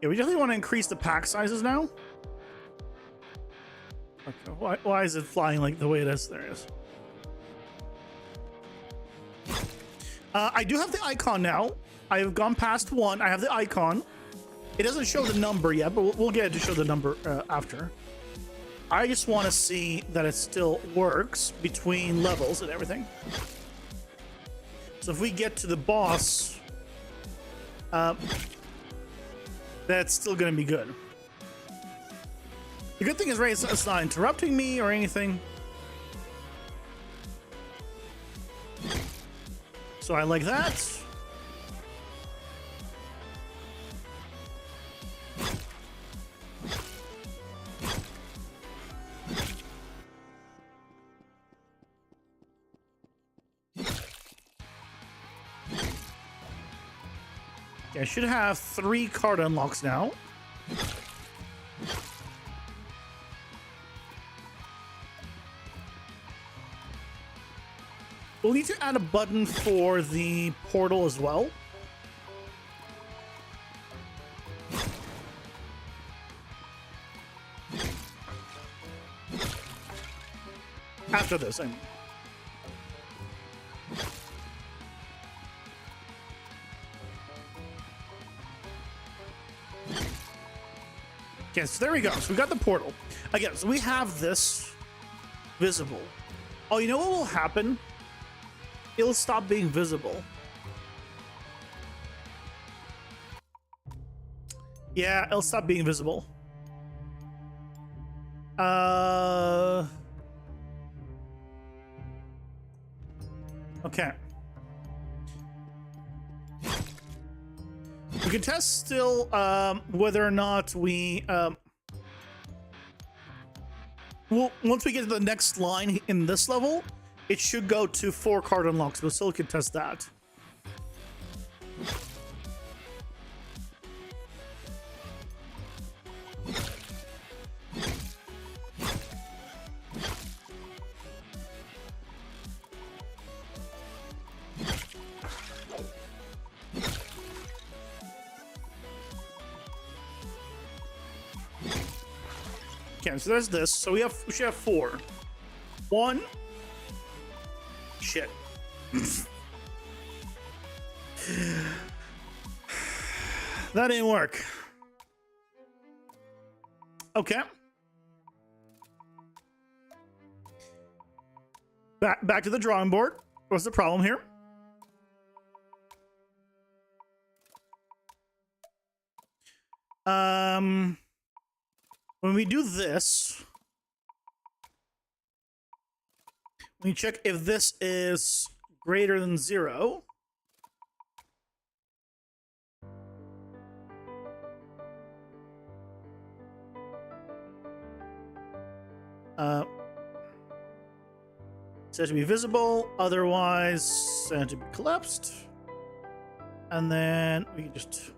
Yeah, we definitely want to increase the pack sizes now. Okay, why is it flying like the way it is? There it is. I do have the icon now. I have gone past 1. I have the icon. It doesn't show the number yet, but we'll get it to show the number after. I just want to see that it still works between levels and everything. So if we get to the boss that's still going to be good. The good thing is, right, it's not interrupting me or anything. So I like that. Okay, I should have 3 card unlocks now. We'll need to add a button for the portal as well. After this, I mean. Okay, so there we go. So we got the portal. Again, so we have this visible. Oh, you know what will happen? It'll stop being visible. Yeah, it'll stop being visible. Okay. We can test still whether or not we well, once we get to the next line in this level, it should go to 4 card unlocks, but still can test that. Okay, so there's this. So we should have 4. 1. Shit. That didn't work. Okay. Back to the drawing board. What's the problem here? When we do this, we check if this is greater than 0. Set to be visible, otherwise set to be collapsed. And then we can just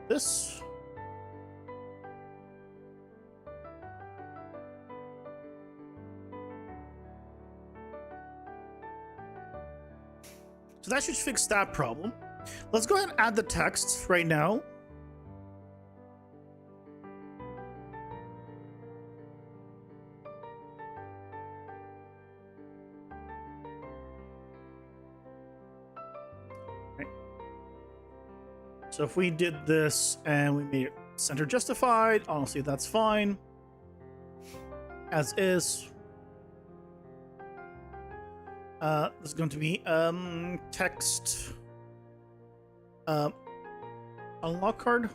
this. So that should fix that problem. Let's go ahead and add the text right now. Right. So if we did this and we made it center justified, honestly, that's fine. As is. This is going to be text unlock card.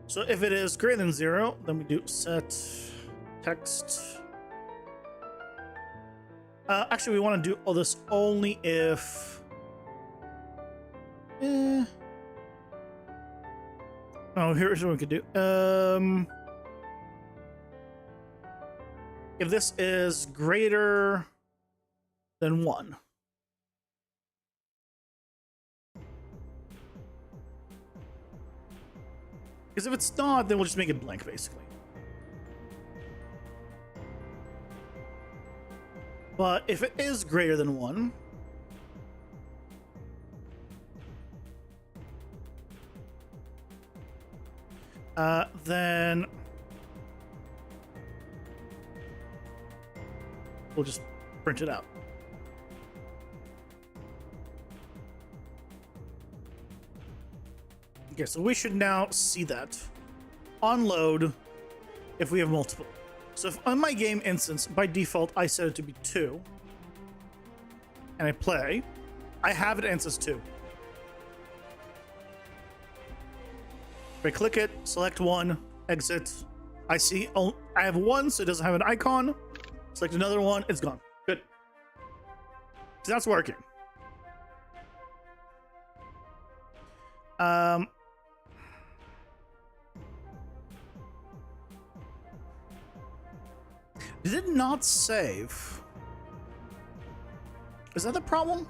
So if it is greater than 0, then we do set text. Actually, we want to do all this only if. Oh, here's what we could do. If this is greater than 1. Because if it's not, then we'll just make it blank, basically. But if it is greater than 1, then we'll just print it out. Okay, so we should now see that on load if we have multiple. So if on my game instance, by default, I set it to be 2, and I play, I have it instance 2. If I click it, select 1, exit, I see, oh, I have 1, so it doesn't have an icon. Select another one, it's gone. Good. So that's working. Did it not save? Is that the problem?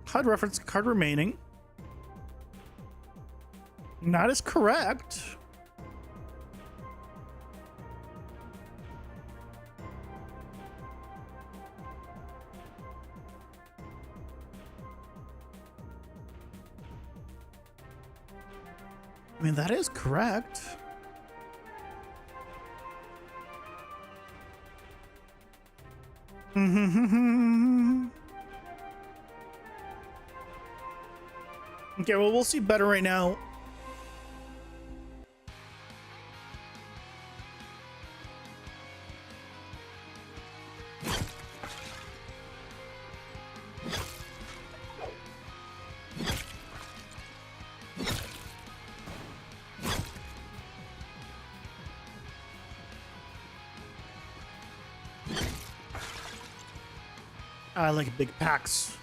HUD reference card remaining. That is correct. I mean, that is correct. Okay, well, we'll see better right now. I like big packs.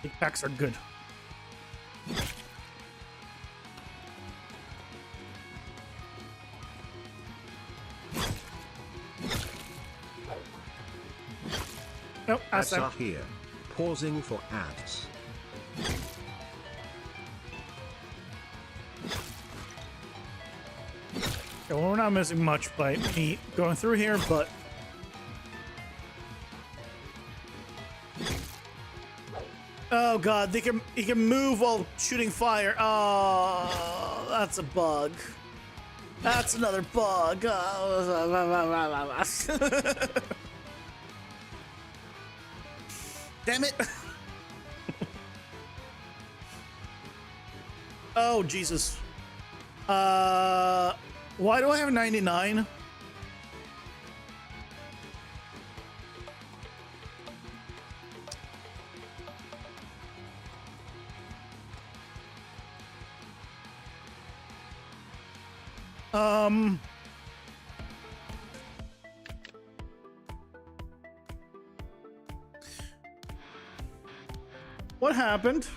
Big packs are good. Nope, Ads are here. Pausing for ads. Okay, well, we're not missing much by me going through here, but oh god, he can move while shooting fire. Oh, that's a bug. That's another bug. Damn it. Oh, Jesus. Why do I have 99? What happened?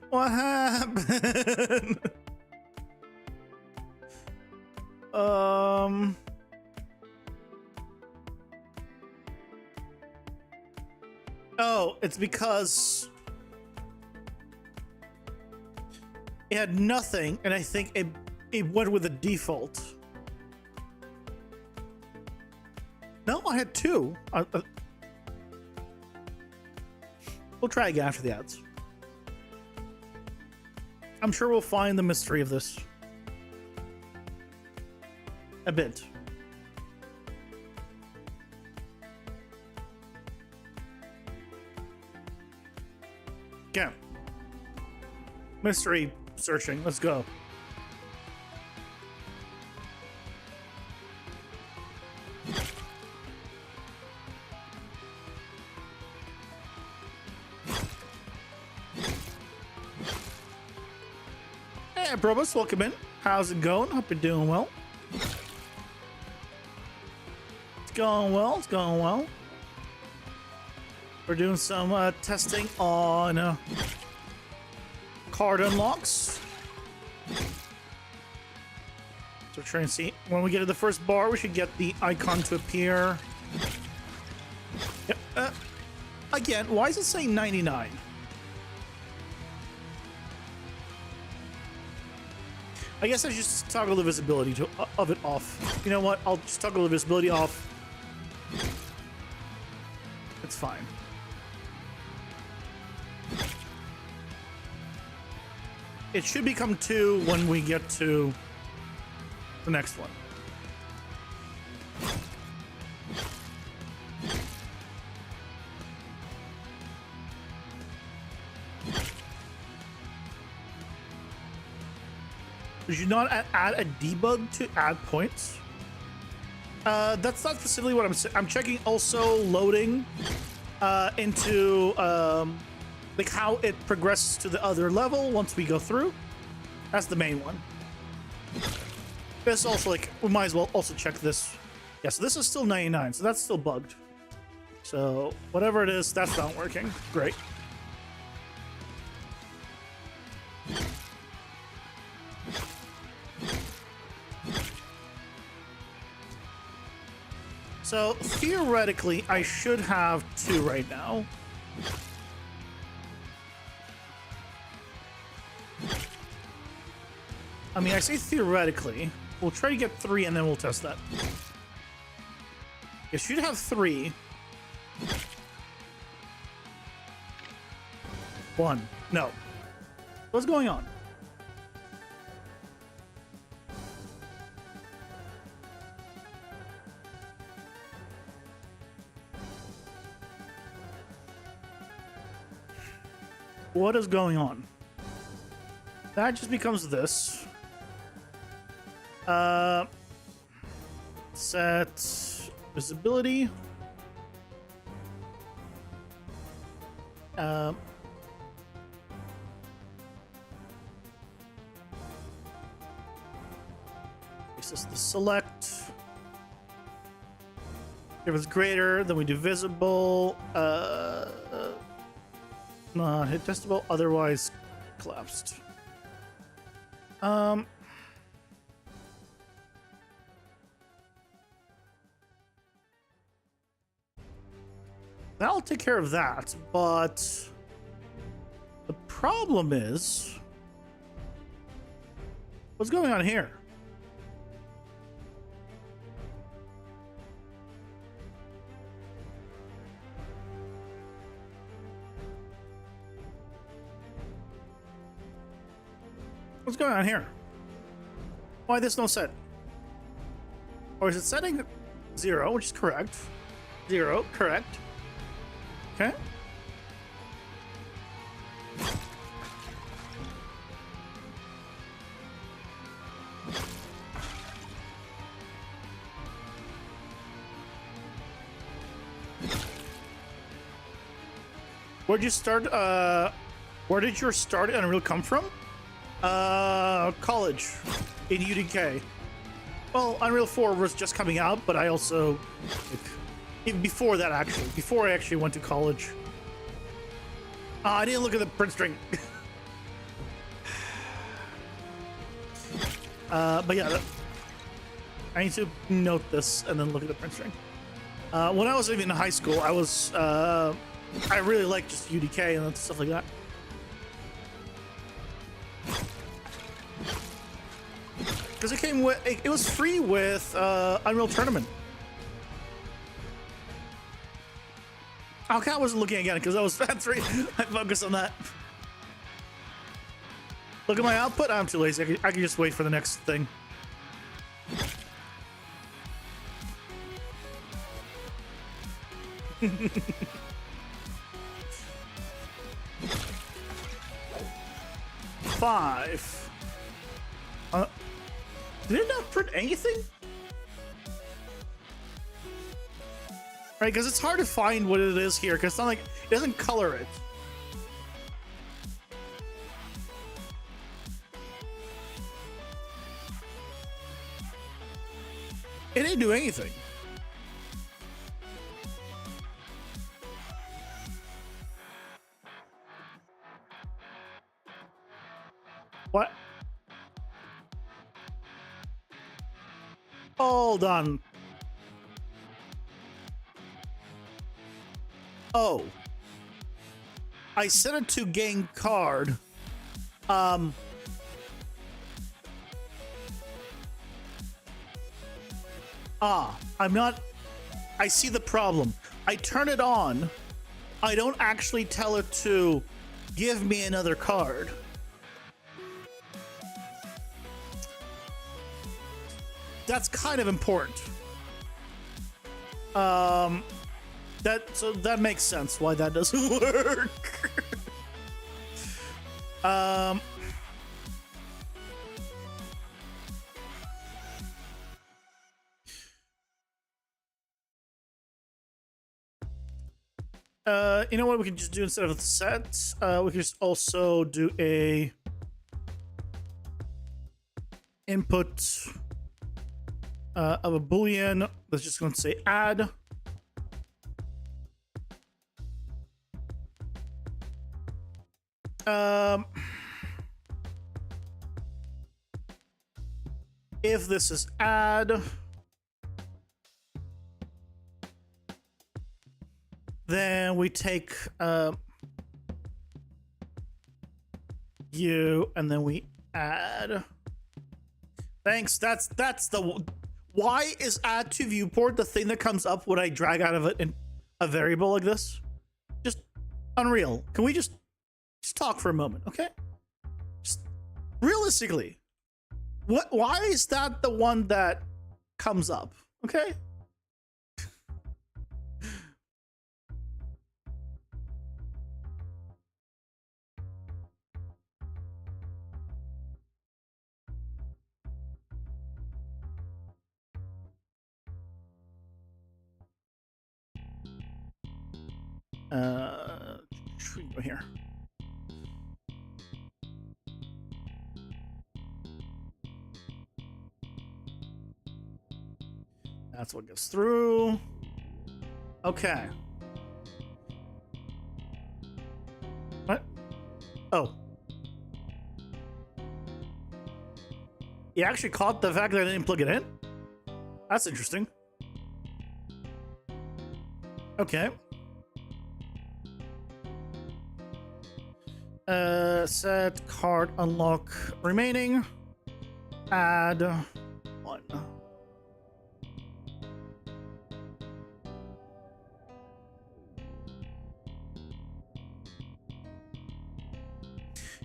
What happened? Oh, it's because it had nothing, and I think it went with the default. No, I had 2. We'll try again after the ads. I'm sure we'll find the mystery of this. A bit. Okay. Mystery searching. Let's go. Hey, Probus, welcome in. How's it going? Hope you're doing well. It's going well. It's going well. We're doing some testing on card unlocks. So we're trying to see when we get to the first bar, we should get the icon to appear. Yep. Again, why is it saying 99? I guess I should just toggle the visibility of it off. You know what? I'll just toggle the visibility off. It's fine. It should become 2 when we get to the next one. Did you not add a debug to add points? That's not specifically what I'm saying. I'm checking also loading into like how it progresses to the other level once we go through. That's the main one. This also, like, we might as well also check this. Yeah, so this is still 99, so that's still bugged. So whatever it is, that's not working. Great. So theoretically, I should have 2 right now. I mean, I say theoretically. We'll try to get 3 and then we'll test that. You should have 3. 1. No. What's going on? What is going on? That just becomes this. Set visibility. This is the select. If it's greater, then we do visible. Not hit testable, otherwise collapsed. That'll take care of that, but the problem is, what's going on here? What's going on here? Why there's no set? Or is it setting 0, which is correct? 0, correct. Okay. Where'd you start? Where did your start in Unreal come from? College in UDK. Well, Unreal 4 was just coming out, but I also, like, even before that, actually, before I actually went to college. I didn't look at the print string. But yeah, I need to note this and then look at the print string. When I was even in high school, I was, I really liked just UDK and stuff like that. Because it came with, it was free with Unreal Tournament. Okay, I wasn't looking again because that's right. I focused on that. Look at my output. I'm too lazy. I can just wait for the next thing. Five. Did it not print anything? Right, because it's hard to find what it is here, because it's not like it doesn't color it. It didn't do anything. What? Hold on. Oh. I set it to gain card. I'm not... I see the problem. I turn it on. I don't actually tell it to give me another card. That's kind of important. So that makes sense why that doesn't work. You know what we can just do instead of the set? We can just also do a input of a boolean that's just going to say add. If this is add, then we take you and then we add. Thanks. That's the. Why is add to viewport the thing that comes up when I drag out of it in a variable like this? Just unreal. Can we just talk for a moment, okay? Just realistically, why is that the one that comes up? Okay. We can go here. That's what goes through. Okay. What? Oh. You actually caught the fact that I didn't plug it in? That's interesting. Okay. Set card unlock remaining. Add 1.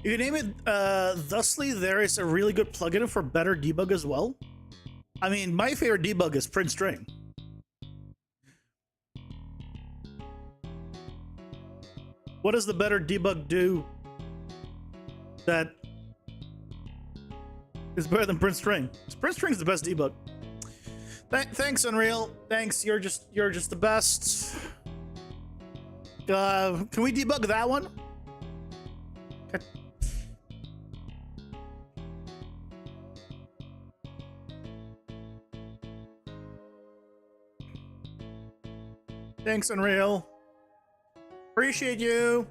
You can name it thusly. There is a really good plugin for better debug as well. I mean, my favorite debug is print string. What does the better debug do that is better than print string? Print string is the best debug. Thanks, Unreal. Thanks. You're just the best. Can we debug that one? Okay. Thanks, Unreal. Appreciate you.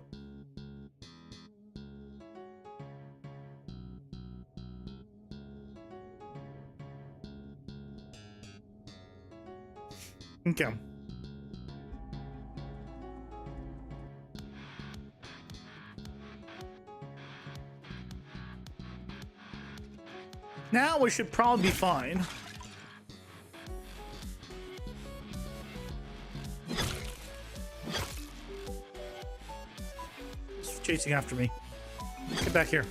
Okay. Now we should probably be fine. It's chasing after me. Get back here.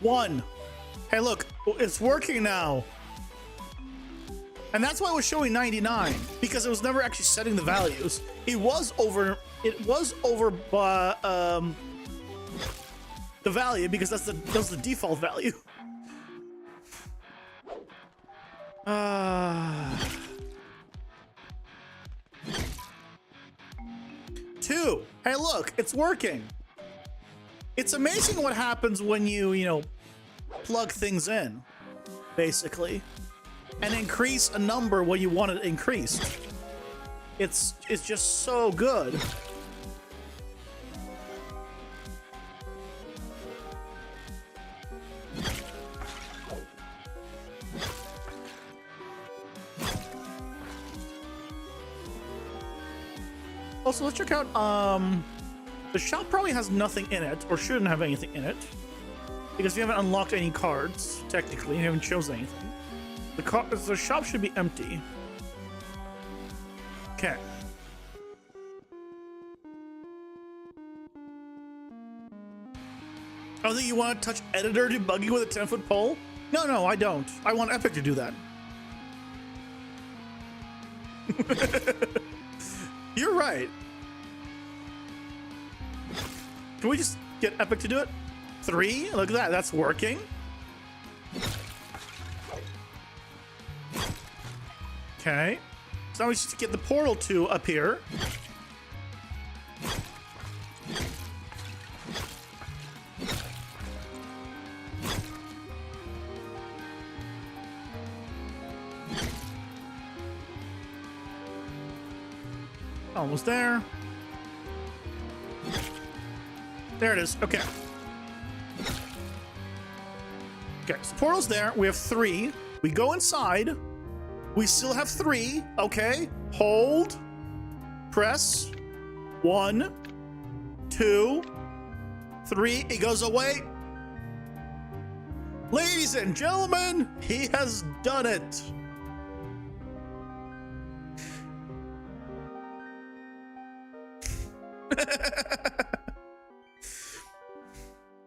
One. Hey, look, it's working now. And that's why it was showing 99, because it was never actually setting the values. It was over by the value, because that's the default value. 2. Hey, look, it's working. It's amazing what happens when you plug things in, basically, and increase a number when you want it increased. It's just so good. Also, let's check out the shop probably has nothing in it, or shouldn't have anything in it, because you haven't unlocked any cards, technically. You haven't chosen anything. The shop should be empty. Okay. Oh, think you want to touch editor debugging with a 10-foot pole? No, I don't. I want Epic to do that. You're right. Can we just get Epic to do it? 3. Look at that. That's working. Okay. So now we just get the portal to appear. Almost there. There it is. Okay. Okay, so portal's there. We have 3. We go inside. We still have 3. Okay. Hold. Press. 1, 2, 3. It goes away. Ladies and gentlemen, he has done it.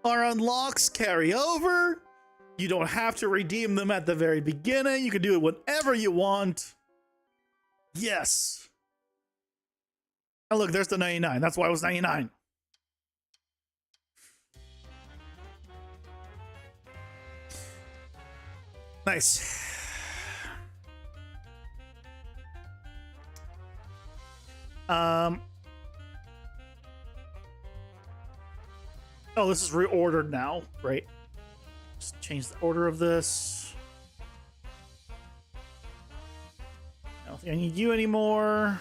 Our unlocks carry over. You don't have to redeem them at the very beginning. You can do it whenever you want. Yes. And look, there's the 99. That's why it was 99. Nice. Oh, this is reordered now, right? Just change the order of this. I don't think I need you anymore.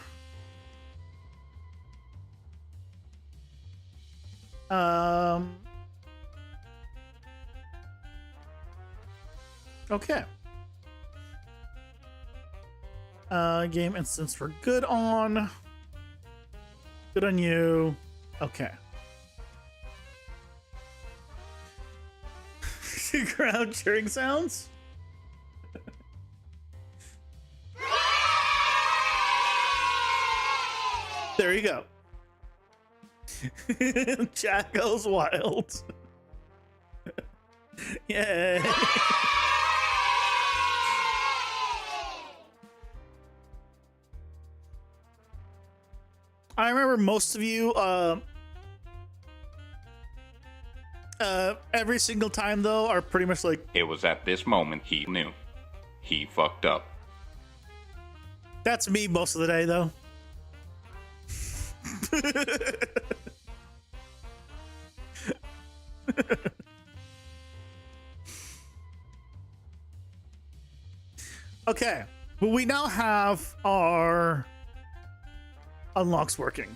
Okay. Game instance for good on. Good on you. Okay. Crowd cheering sounds. There you go. Chat goes wild. Yay. I remember most of you every single time though are pretty much like, it was at this moment he knew. He fucked up. That's me most of the day though. Okay, well, we now have our unlocks working.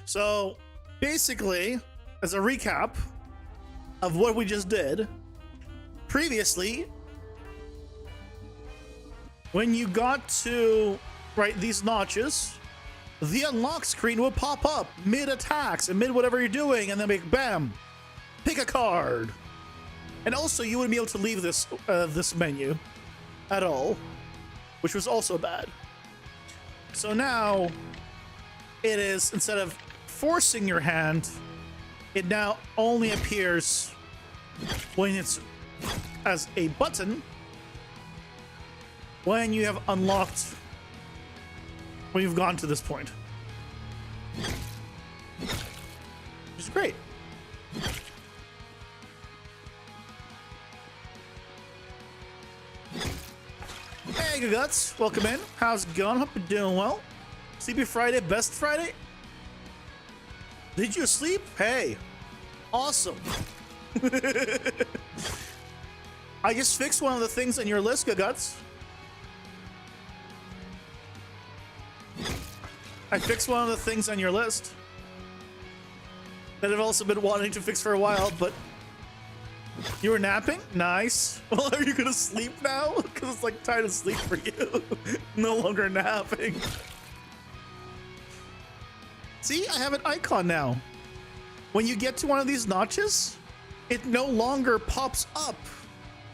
So basically, as a recap of what we just did, previously, when you got to these notches, the unlock screen will pop up mid attacks and mid whatever you're doing, and then make bam, pick a card. And also, you wouldn't be able to leave this this menu at all, which was also bad. So now it is, instead of forcing your hand, it now only appears when it's as a button when you have unlocked, when you've gone to this point, which is great. Hey, good guts, welcome in. How's it going? Hope you're doing well. Sleepy Friday, best Friday? Did you sleep? Hey, awesome. I just fixed one of the things on your list, good guts. I fixed one of the things on your list that I've also been wanting to fix for a while, but you were napping? Nice. Well, are you gonna sleep now? Because it's like time to sleep for you. No longer napping. See, I have an icon now. When you get to one of these notches, it no longer pops up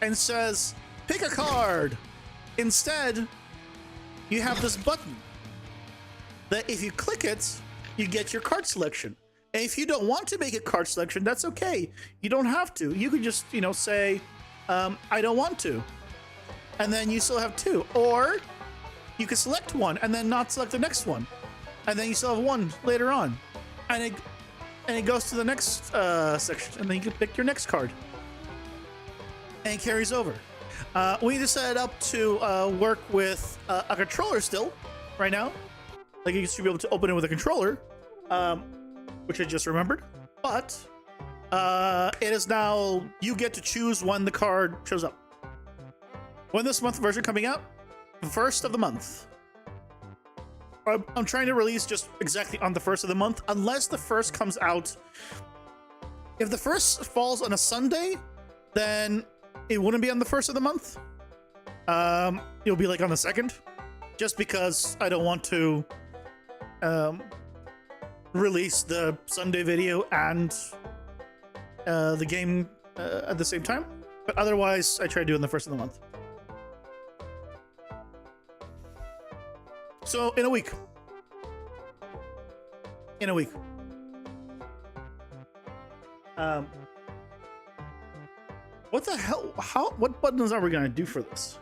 and says, pick a card. Instead, you have this button that if you click it, you get your card selection. And if you don't want to make a card selection, that's okay. You don't have to. You can just, say, I don't want to. And then you still have 2. Or you can select one and then not select the next one. And then you still have 1 later on. And and it goes to the next section, and then you can pick your next card, and it carries over. We need to set it up to work with a controller still, right now. Like you should be able to open it with a controller, which I just remembered. But it is now, you get to choose when the card shows up. When this month version coming out? The first of the month. I'm trying to release just exactly on the first of the month, unless the first comes out. If the first falls on a Sunday, then it wouldn't be on the first of the month. It'll be like on the second, just because I don't want to release the Sunday video and the game at the same time. But otherwise, I try doing the first of the month. So in a week. What the hell? What buttons are we gonna do for this?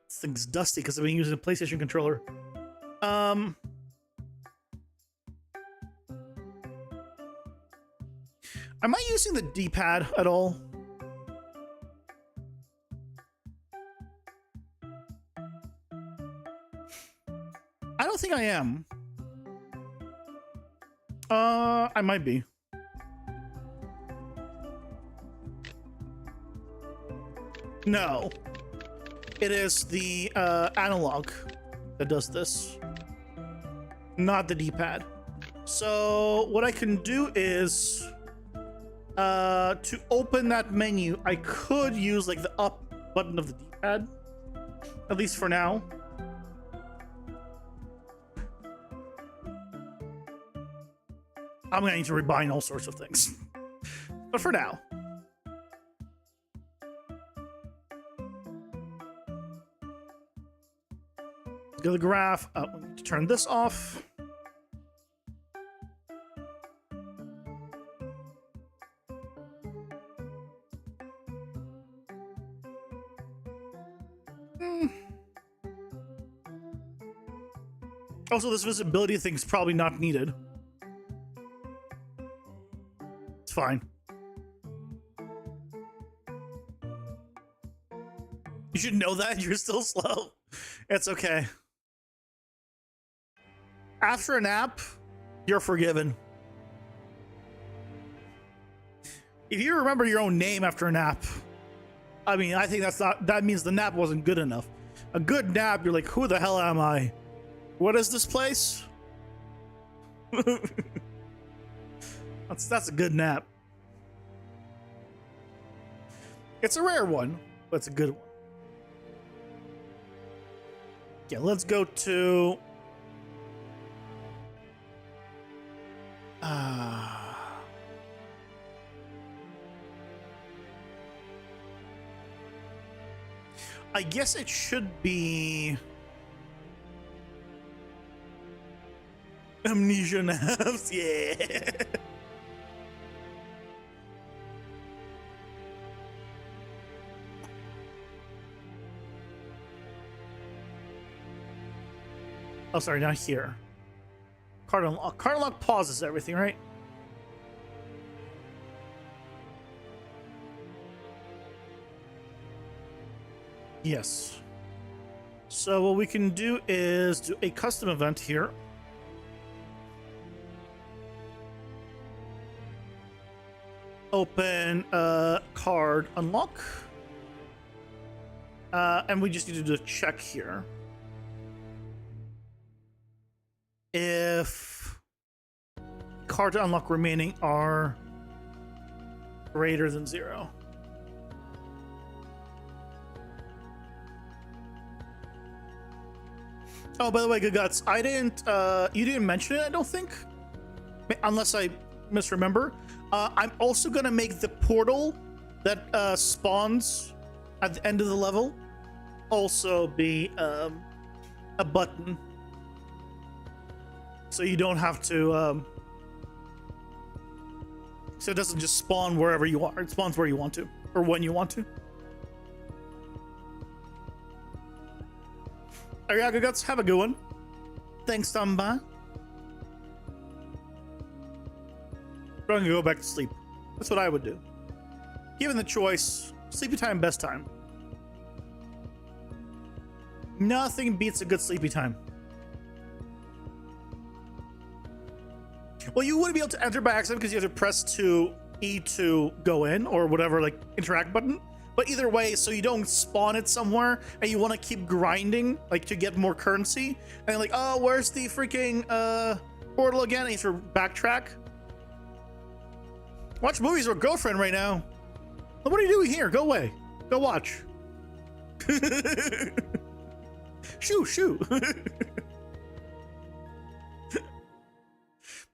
This thing's dusty because I've been using a PlayStation controller. Am I using the D-pad at all? I don't think I am. I might be. No. It is the analog that does this, not the D-pad. So what I can do is to open that menu, I could use like the up button of the D-pad, at least for now. I'm gonna need to rebind all sorts of things, but for now. Let's go to the graph. We need to turn this off. Also, this visibility thing's probably not needed. It's fine. You should know that. You're still slow. It's okay. After a nap, you're forgiven. If you remember your own name after a nap, I mean, I think that means the nap wasn't good enough. A good nap, you're like, who the hell am I? What is this place? That's a good nap. It's a rare one, but it's a good one. Yeah, let's go to I guess it should be Amnesia Naps, yeah. Oh, sorry, not here. Card unlock. Card unlock pauses everything, right? Yes. So what we can do is do a custom event here. Open card unlock. And we just need to do a check here. If card to unlock remaining are greater than 0. Oh, by the way, Good Guts, I didn't, you didn't mention it, I don't think, unless I misremember. I'm also gonna make the portal that spawns at the end of the level also be a button, so you don't have to So it doesn't just spawn wherever you are. It spawns where you want to, or when you want to. Ariaga Guts, have a good one. Thanks, Tamba. I'm going to go back to sleep. That's what I would do. Given the choice, sleepy time, best time. Nothing beats a good sleepy time. Well, you wouldn't be able to enter by accident because you have to press E to go in, or whatever, like, interact button. But either way, so you don't spawn it somewhere and you want to keep grinding, like, to get more currency. And like, oh, where's the freaking portal again? And you have to backtrack. Watch movies with a girlfriend right now. What are you doing here? Go away. Go watch. Shoo.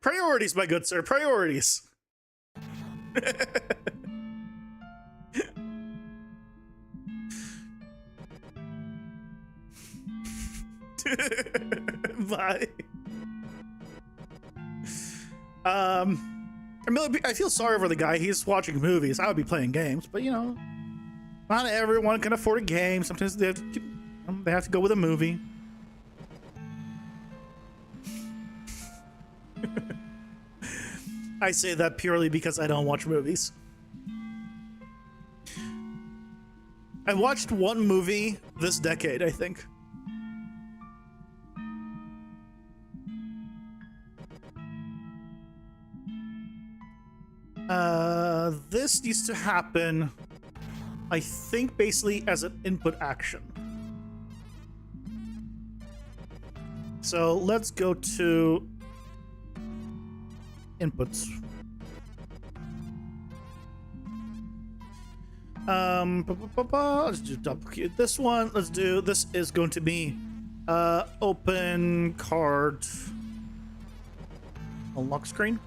Priorities, my good sir. Priorities. Bye. I feel sorry for the guy. He's watching movies. I would be playing games, but you know, not everyone can afford a game. Sometimes they have to go with a movie. I say that purely because I don't watch movies. I watched one movie this decade, I think. This needs to happen, I think, basically as an input action. So let's go to inputs. Let's just duplicate this one. Let's do, this is going to be open card unlock screen.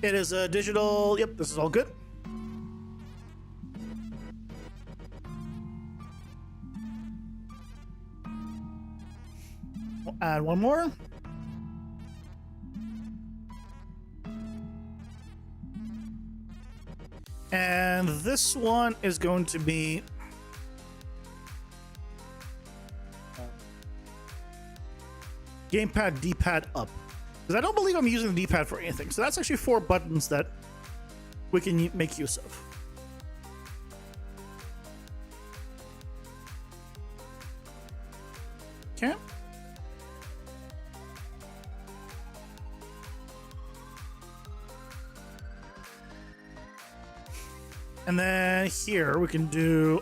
It is a digital. Yep, this is all good. We'll add one more. And this one is going to be gamepad D-pad up. Because I don't believe I'm using the D-pad for anything. So that's actually 4 buttons that we can make use of. Okay. And then here we can do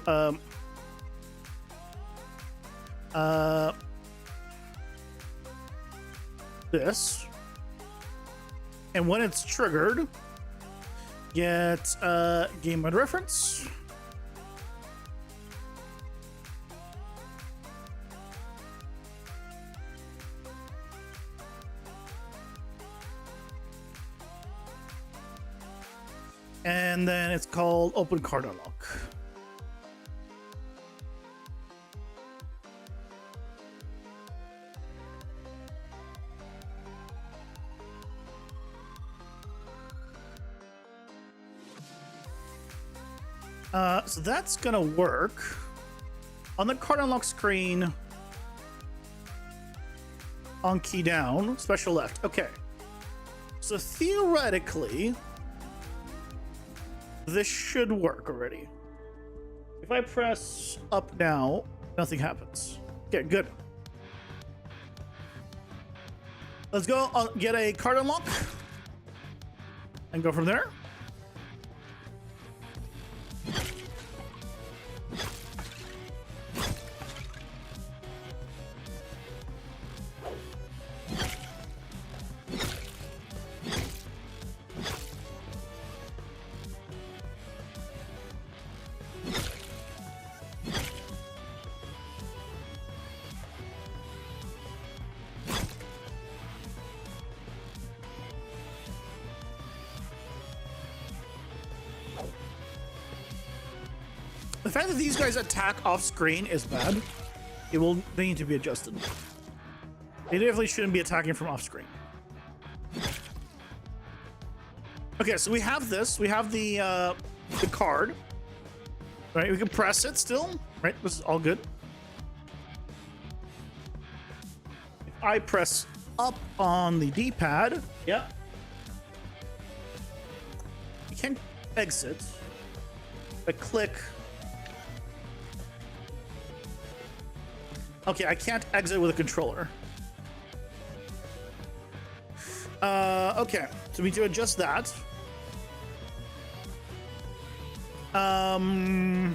this. And when it's triggered, get game mode reference. And then it's called open card unlock. So that's gonna work on the card unlock screen. On key down, special left. Okay. So theoretically, this should work already. If I press up now, nothing happens. Okay, good. Let's go get a card unlock and go from there. The fact that these guys attack off screen is bad. They need to be adjusted. They definitely shouldn't be attacking from off screen. Okay, so we have this. We have the card. Right, we can press it still. Right, this is all good. If I press up on the D-pad, yeah. You can't exit. If I click. Okay, I can't exit with a controller. Okay, so we need to adjust that. The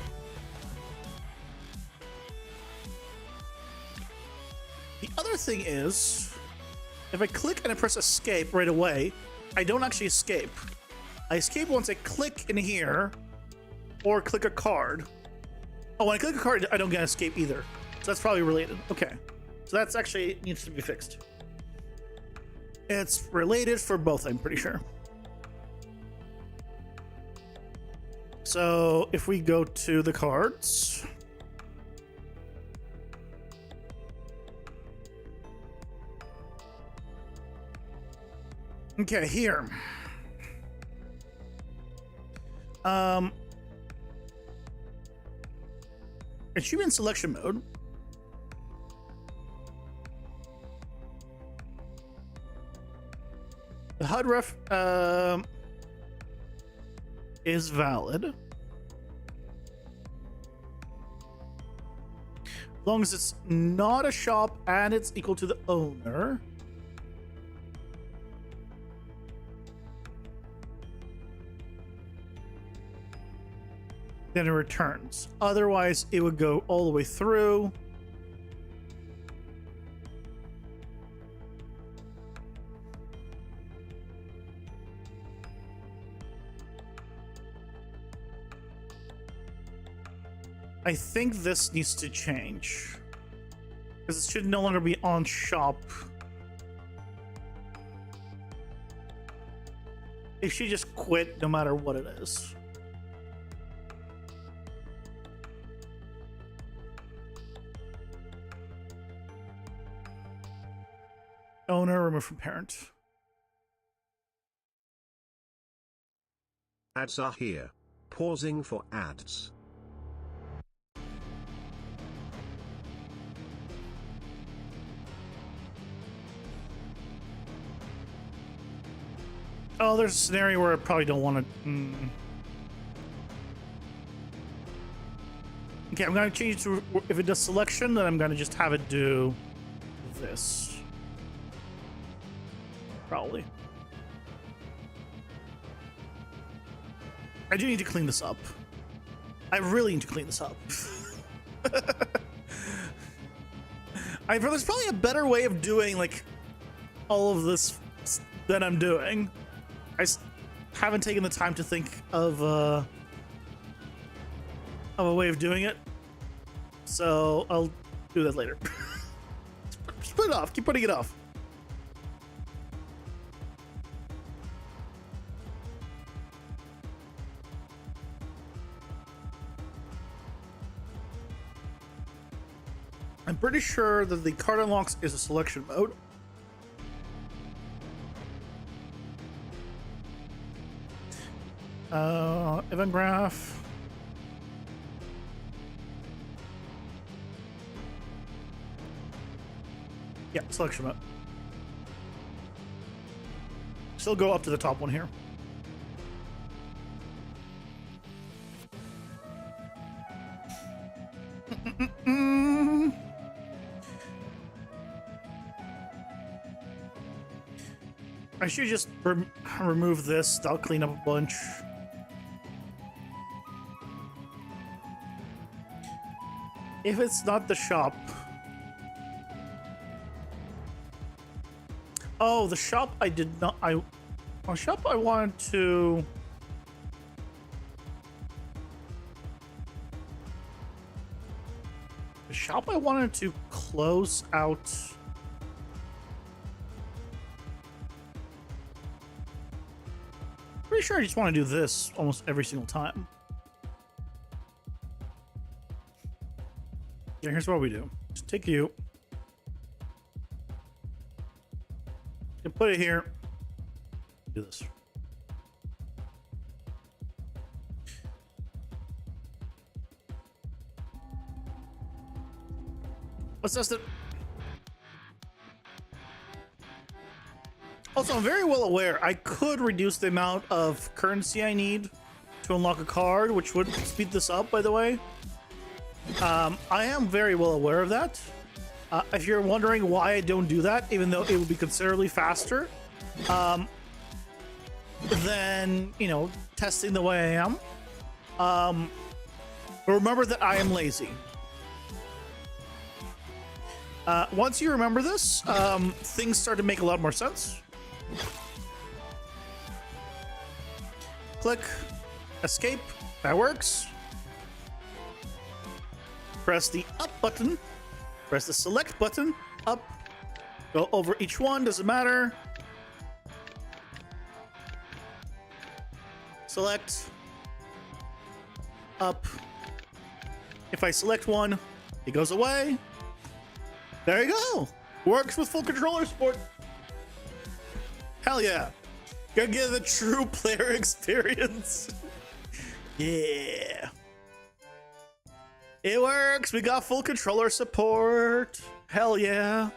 other thing is, if I click and I press escape right away, I don't actually escape. I escape once I click in here or click a card. Oh, when I click a card, I don't get escape either. So that's probably related. Okay. So that's actually needs to be fixed. It's related for both, I'm pretty sure. So if we go to the cards. Okay, here. It should be in selection mode. The HUD ref is valid. As long as it's not a shop and it's equal to the owner. Then it returns. Otherwise, it would go all the way through. I think this needs to change. Because it should no longer be on shop. It should just quit no matter what it is. Owner, remove from parent. Ads are here. Pausing for ads. Oh, there's a scenario where I probably don't want to. Okay, I'm going to change it to, if it does selection, then I'm going to just have it do this. Probably. I do need to clean this up. I really need to clean this up. There's probably a better way of doing like all of this than I'm doing. Haven't taken the time to think of a way of doing it, so I'll do that later. Just put it off. Keep putting it off. I'm pretty sure that the card unlocks is a selection mode. Event graph. Yeah, selection mode. Still go up to the top one here. I should just remove this. I'll clean up a bunch. If it's not the shop. Oh, the shop I did not. Shop I wanted to. The shop I wanted to close out. Pretty sure I just want to do this almost every single time. Yeah, here's what we do. Just take you. Put it here. Do this. Let's test it. Also, I'm very well aware I could reduce the amount of currency I need to unlock a card, which would speed this up, by the way. I am very well aware of that. If you're wondering why I don't do that, even though it would be considerably faster, than, you know, testing the way I am, remember that I am lazy. Once you remember this, things start to make a lot more sense. Click, escape, that works. Press the up button, press the select button, up, go over each one, doesn't matter. Select, up. If I select one, it goes away. There you go. Works with full controller support. Hell yeah. Gotta get the true player experience. Yeah. It works. We got full controller support. Hell yeah.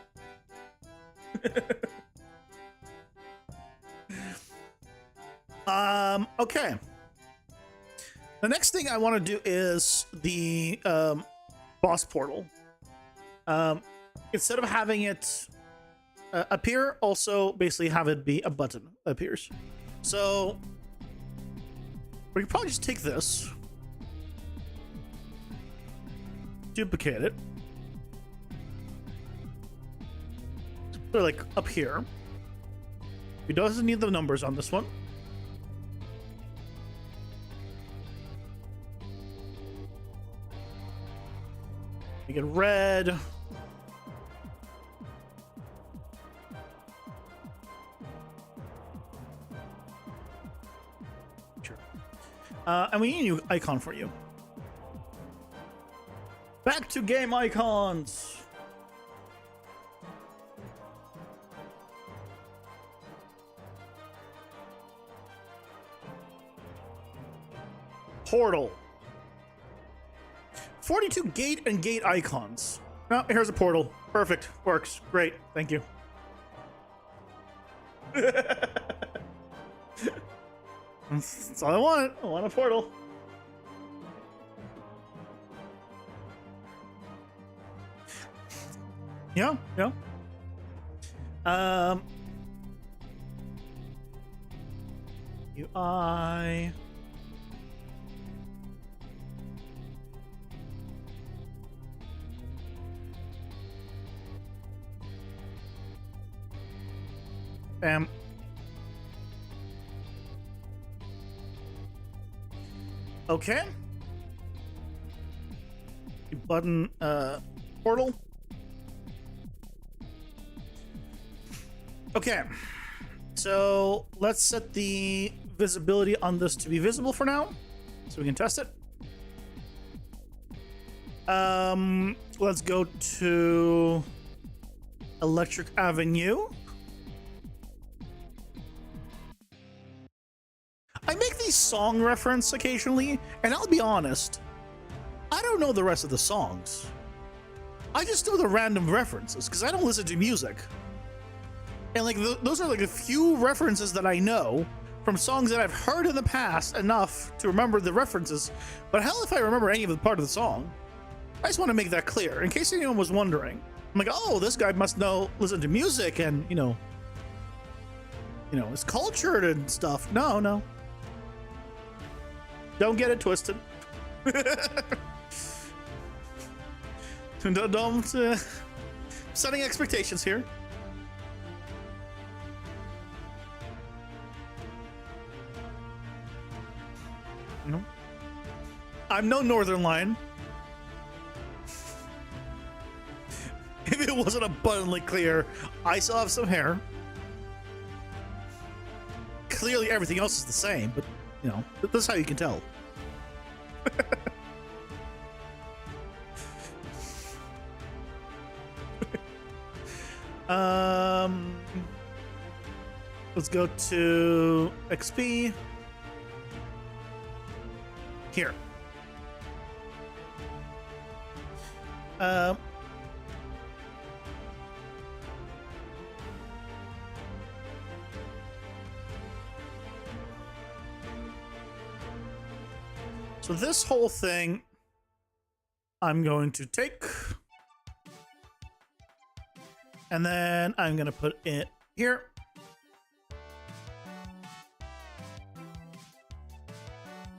Okay. The next thing I want to do is the boss portal. Instead of having it appear, also basically have it be a button that appears. So we could probably just take this, duplicate it, put it like up here. It doesn't need the numbers on this one. Make it red. Sure. And we need a new icon for you. Back to game icons. Portal. 42 gate and gate icons. Oh, here's a portal. Perfect. Works. Great. Thank you. That's all I wanted. I want a portal. Yeah, yeah. UI. Bam. Okay. Button portal. Okay. So let's set the visibility on this to be visible for now, so we can test it. Let's go to Electric Avenue. I make these song reference occasionally, and I'll be honest, I don't know the rest of the songs. I just know the random references because I don't listen to music. And like those are like a few references that I know from songs that I've heard in the past enough to remember the references. But hell if I remember any of the part of the song. I just want to make that clear in case anyone was wondering. I'm like, oh, this guy must listen to music and you know, is cultured and stuff. No. Don't get it twisted. Don't setting expectations here. No. I'm no Northern Line. If it wasn't abundantly clear, I still have some hair. Clearly everything else is the same, but you know, that's how you can tell. Let's go to XP. Here. So this whole thing, I'm going to take, and then I'm going to put it here.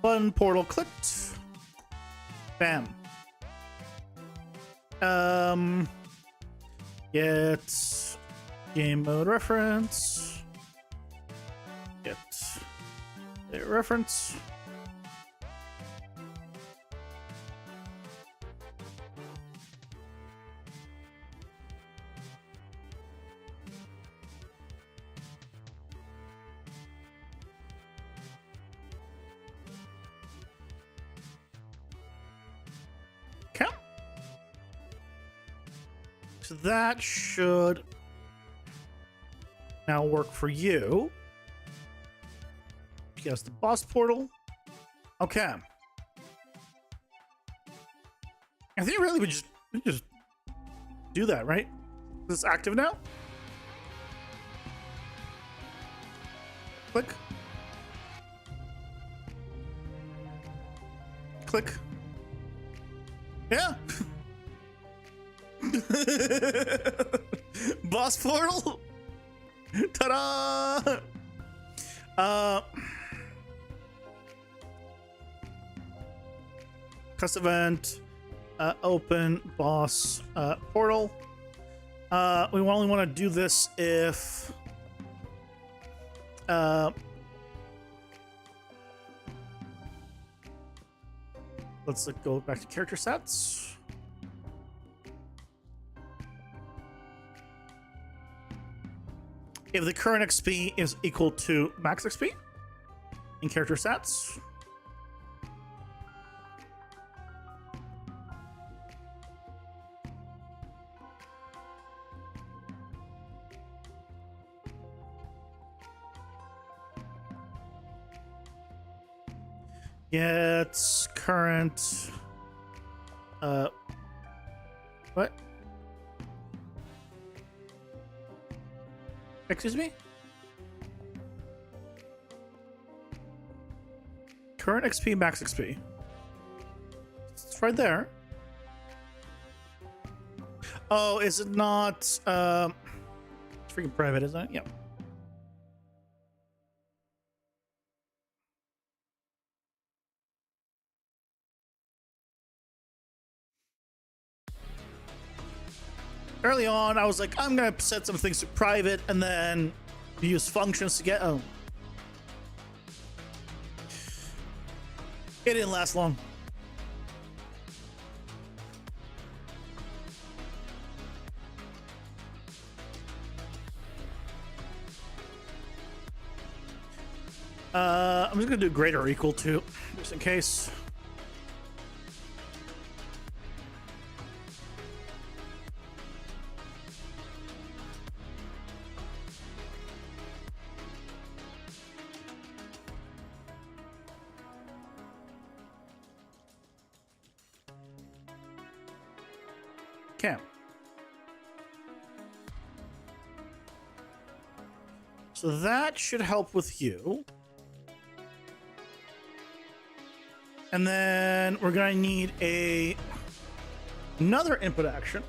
Button portal clicked. Bam. Get game mode reference. Get a reference. Okay. So that should now work for you. Yes, the boss portal. Okay. I think really we just do that, right? Is this active now? Click. Click. Yeah. Boss portal. Ta-da! Custom event. Open boss portal. We only want to do this if let's go back to character sets. If the current XP is equal to max XP in character sets. Get current what? Excuse me? Current XP, max XP. It's right there. Oh, is it not it's freaking private, isn't it? Yep. Early on, I was like, I'm gonna set some things to private and then use functions to get. Oh, it didn't last long. I'm just gonna do greater or equal to, just in case. Okay. So that should help with you. And then we're gonna need another input action.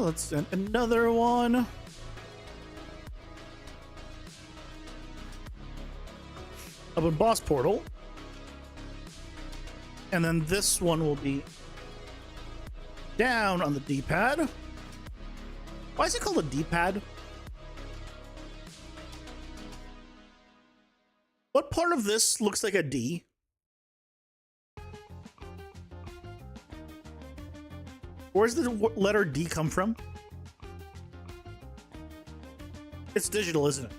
Let's send another one. Open boss portal. And then this one will be down on the D-pad. Why is it called a D-pad? What part of this looks like a D? Where's the letter D come from? It's digital, isn't it?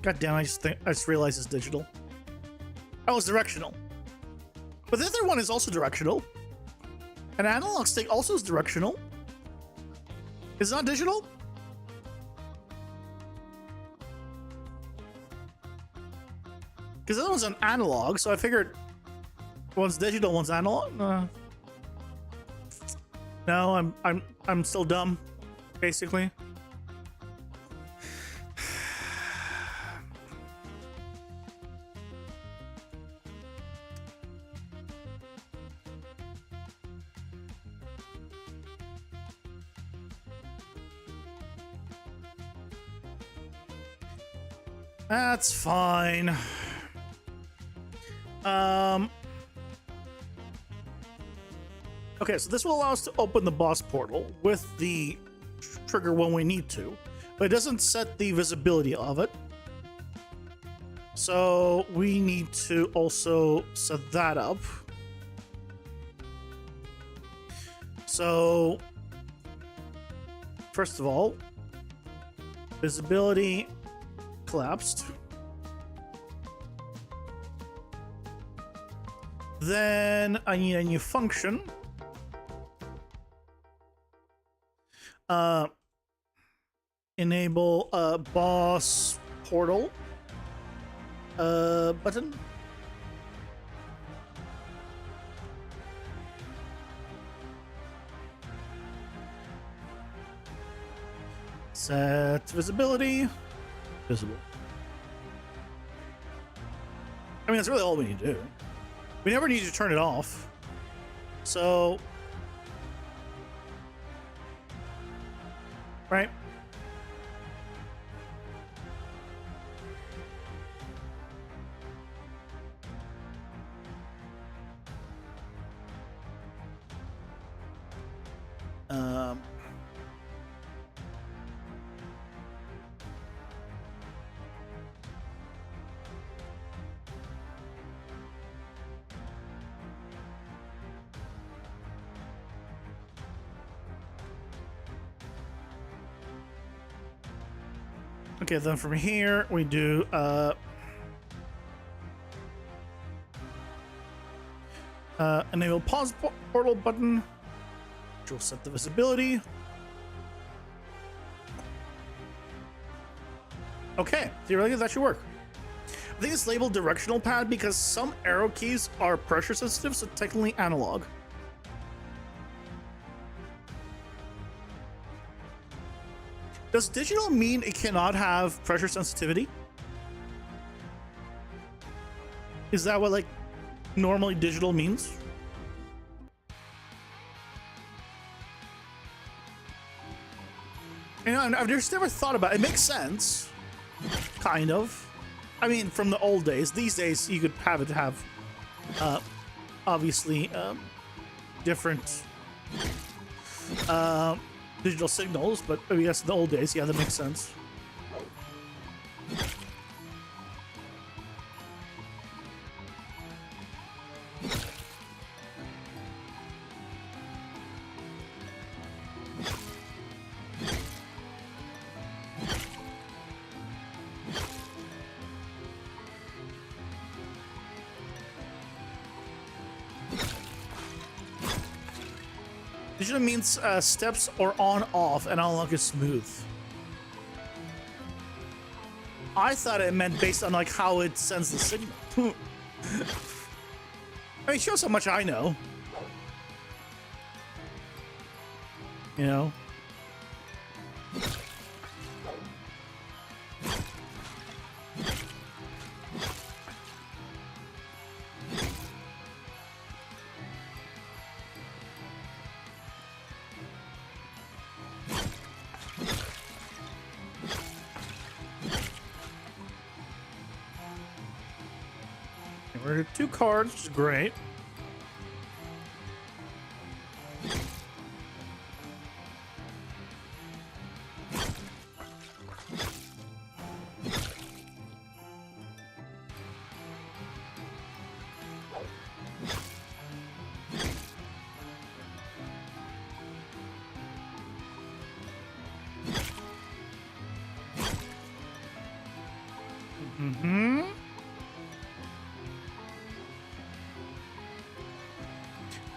God damn, I just realized it's digital. Oh, it's directional. But the other one is also directional. An analog stick also is directional. Is it not digital? Because the other one's an analog, so I figured one's digital, one's analog. No, I'm still dumb, basically. That's fine. Okay, so this will allow us to open the boss portal with the trigger when we need to, but it doesn't set the visibility of it. So we need to also set that up. So first of all, visibility collapsed. Then I need a new function. Enable a boss portal button. Set visibility. Visible. I mean, that's really all we need to do. We never need to turn it off. So, right? Okay, then from here we do enable pause portal button, which will set the visibility. Okay, theoretically that should work. I think it's labeled directional pad because some arrow keys are pressure sensitive, so technically analog. Does digital mean it cannot have pressure sensitivity? Is that what, like, normally digital means? You know, I've just never thought about it. It makes sense. Kind of. I mean, from the old days. These days, you could have it have, obviously, different, digital signals, but I guess in the old days, yeah, that makes sense. Digital means steps or on off and analog is smooth. I thought it meant based on like how it sends the signal. I mean, it shows how much I know. You know? We're at 2 cards, which is great.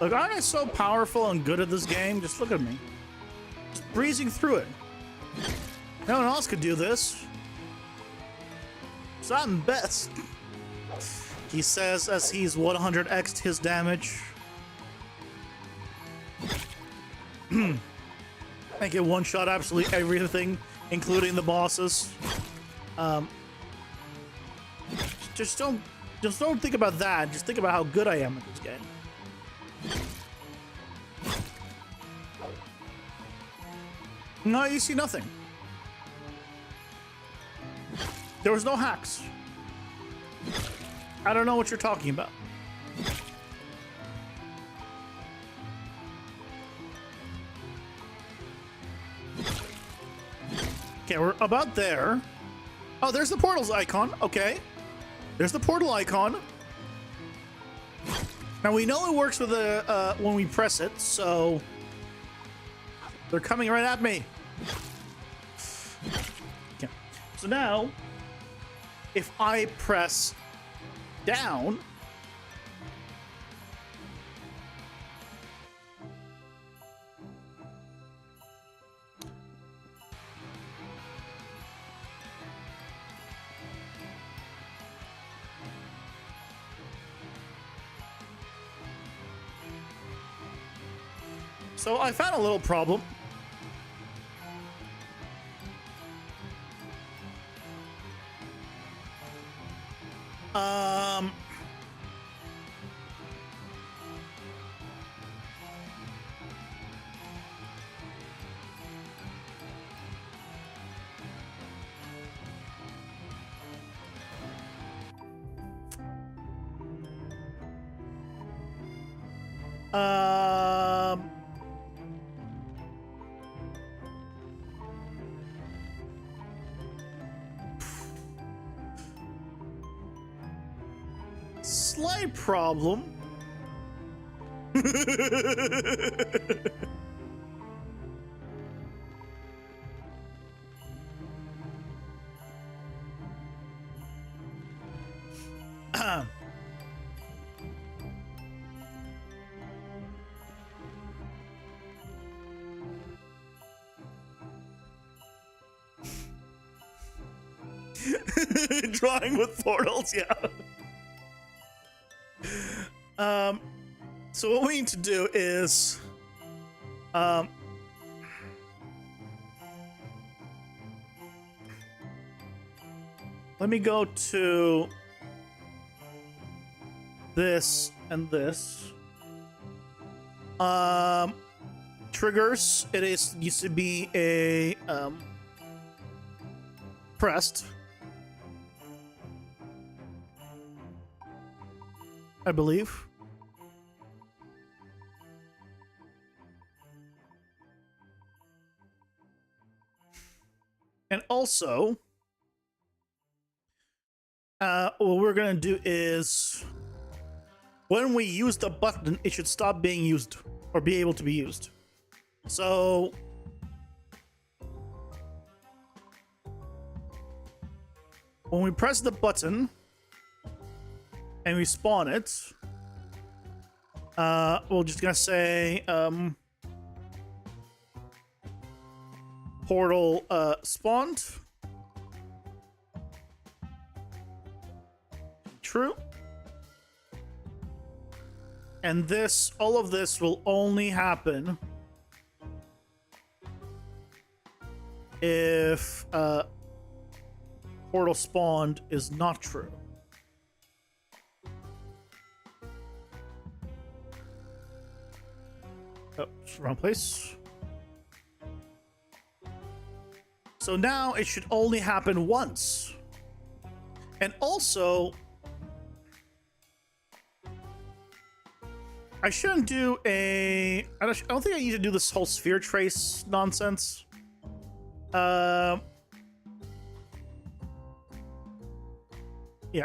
Look, aren't I so powerful and good at this game? Just look at me. Just breezing through it. No one else could do this. So I'm best. He says as he's 100x'd his damage. I can one-shot absolutely everything, including the bosses. Just don't think about that. Just think about how good I am at this game. No, you see nothing. There was no hacks. I don't know what you're talking about. Okay, we're about there. Oh, there's the portal's icon. Okay. There's the portal icon. Now we know it works with the when we press it, so they're coming right at me. Okay. So now, if I press down, so I found a little problem. Slight problem. Drawing with portals, yeah. So what we need to do is let me go to this and this. Triggers, it used to be a pressed, I believe. And also, what we're gonna do is, when we use the button, it should stop being used or be able to be used. So when we press the button and we spawn it, we're just gonna say portal spawned. True. And this, all of this will only happen if portal spawned is not true. Oh, wrong place. So now it should only happen once. And also, I shouldn't do I don't think I need to do this whole sphere trace nonsense. Yeah,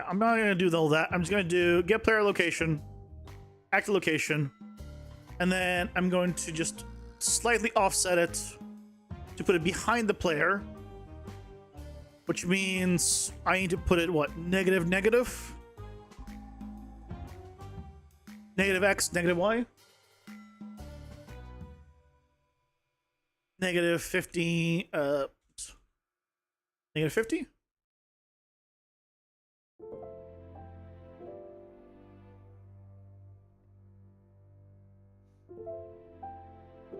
I'm not gonna do all that. I'm just gonna do get player location, active location, and then I'm going to just slightly offset it to put it behind the player, which means I need to put it what, negative negative X, negative Y. negative 50, negative 50.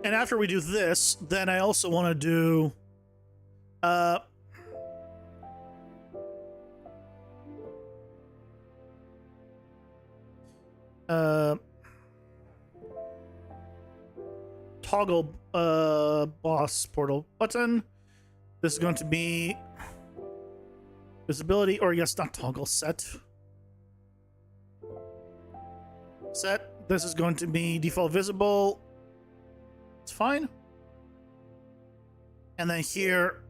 And after we do this, then I also want to do toggle boss portal button. This is going to be visibility, or yes, not toggle, set. Set. This is going to be default visible. It's fine. And then here,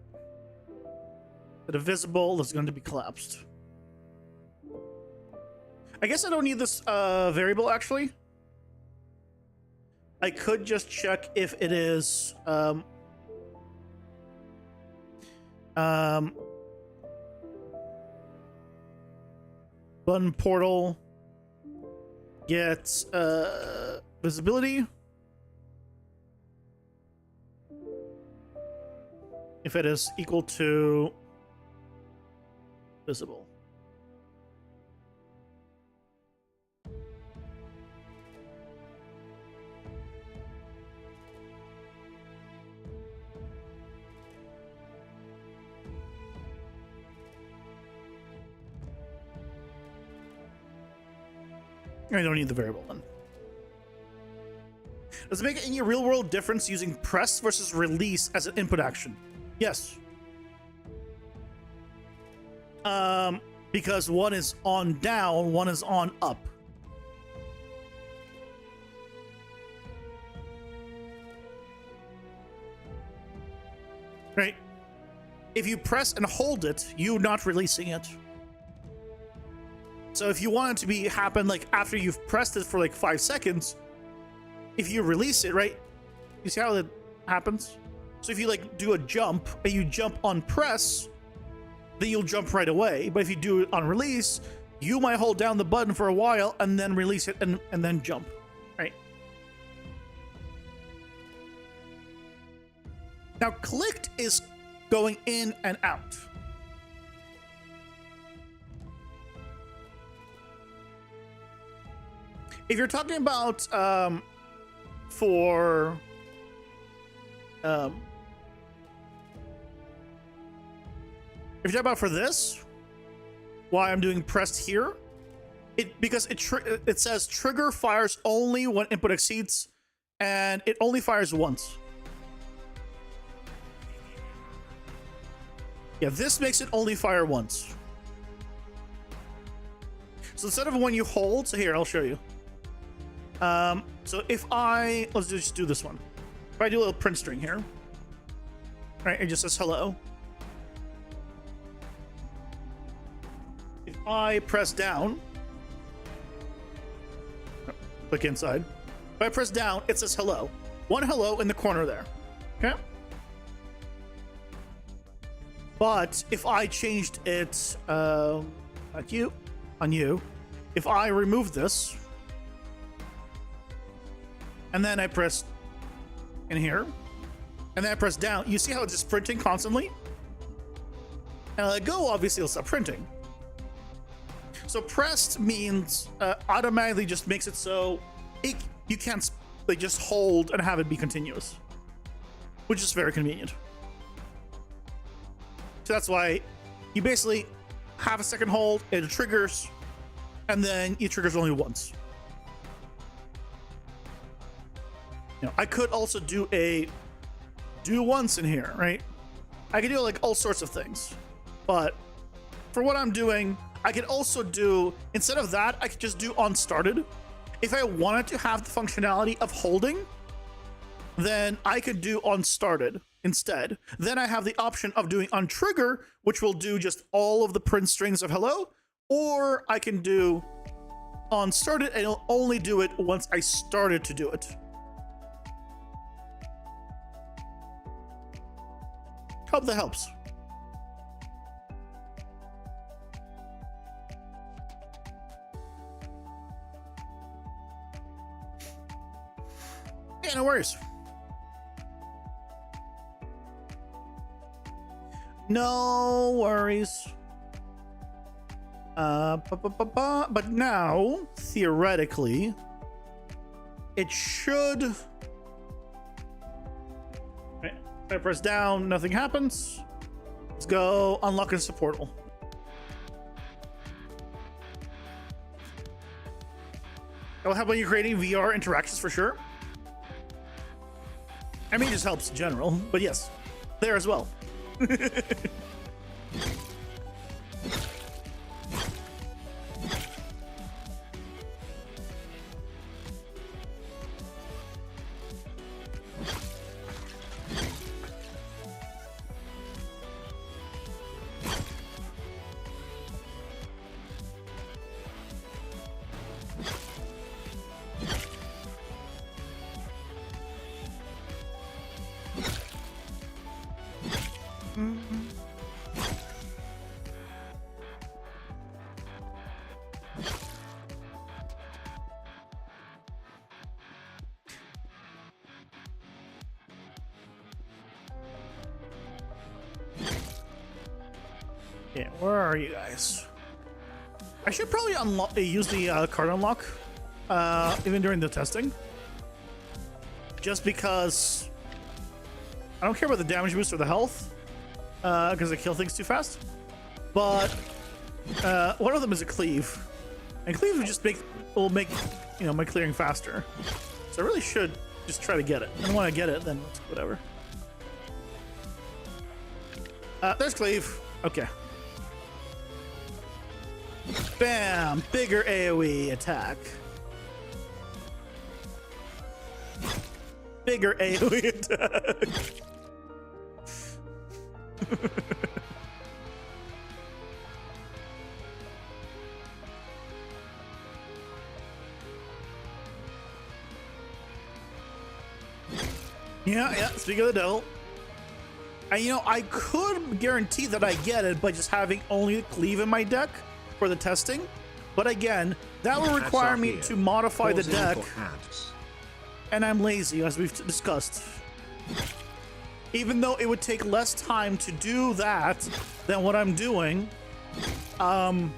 the visible is going to be collapsed. I guess I don't need this variable, actually. I could just check if it is button portal gets visibility. If it is equal to visible. I don't need the variable then. Does it make any real world difference using press versus release as an input action? Yes. Because one is on down, one is on up. Right? If you press and hold it, you're not releasing it. So if you want it to happen like after you've pressed it for like 5 seconds, if you release it, right? You see how that happens? So if you like do a jump and you jump on press, then you'll jump right away. But if you do it on release, you might hold down the button for a while and then release it and then jump, right? Now clicked is going in and out. If you're talking about for if you're talking about for this, why I'm doing pressed here, because it says trigger fires only when input exceeds, and it only fires once. Yeah, this makes it only fire once. So instead of when you hold, so here, I'll show you. So if let's just do this one. If I do a little print string here, right, it just says hello. If I press down, click inside. If I press down, it says hello. One hello in the corner there, okay? But if I changed it, like you, on you, if I remove this, and then I press in here, and then I press down, you see how it's just printing constantly? And I let go, obviously it'll stop printing. So pressed means automatically just makes it so you can't like just hold and have it be continuous, which is very convenient. So that's why you basically have a second hold, it triggers, and then it triggers only once. You know, I could also do once in here, right? I could do like all sorts of things, but for what I'm doing, I could also do, instead of that, I could just do on started. If I wanted to have the functionality of holding, then I could do on started instead. Then I have the option of doing on trigger, which will do just all of the print strings of hello, or I can do on started and it'll only do it once I started to do it. Hope that helps. Yeah, no worries. No worries. But now, theoretically, it should... Right. If I press down, nothing happens. Let's go unlock this portal. That will help when you're creating VR interactions for sure. I mean, it just helps in general, but yes, there as well. Yeah, where are you guys? I should probably use the card unlock even during the testing, just because I don't care about the damage boost or the health because I kill things too fast. But one of them is a cleave, and cleave will make my clearing faster. So I really should just try to get it. And when I get it, then whatever. There's cleave. Okay. Bam! Bigger AoE attack. Bigger AoE attack. Yeah, speak of the devil. And I could guarantee that I get it by just having only cleave in my deck for the testing, but again, that will require me to modify the deck, and I'm lazy, as we've discussed. Even though it would take less time to do that than what I'm doing, I'm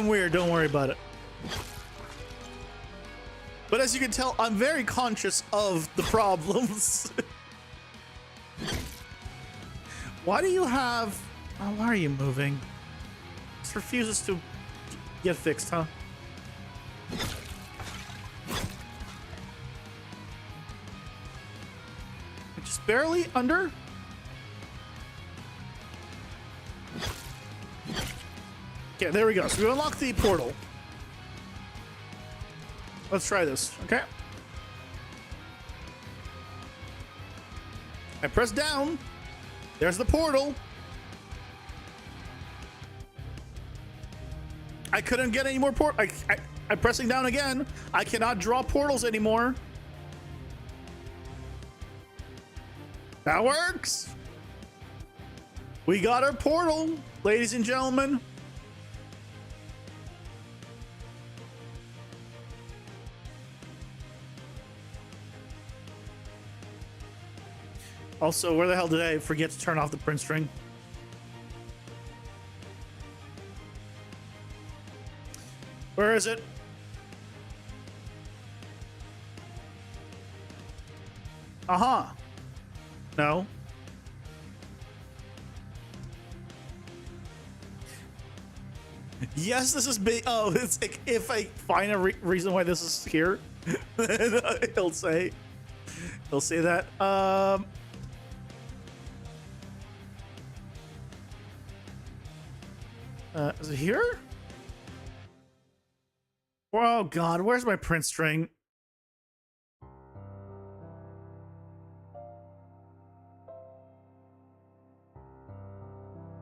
weird, don't worry about it. But as you can tell, I'm very conscious of the problems. Why do you have... Oh, why are you moving? This refuses to get fixed, huh? Just barely under? Okay, there we go. So we unlock the portal. Let's try this, okay? I press down. There's the portal. I couldn't get any more I'm pressing down again. I cannot draw portals anymore. That works. We got our portal, ladies and gentlemen. Also, where the hell did I forget to turn off the print string? Where is it? Uh-huh. No. Yes, this is big. Oh, it's like, if I find a reason why this is here, then he'll say that. Is it here? Oh God, where's my print string?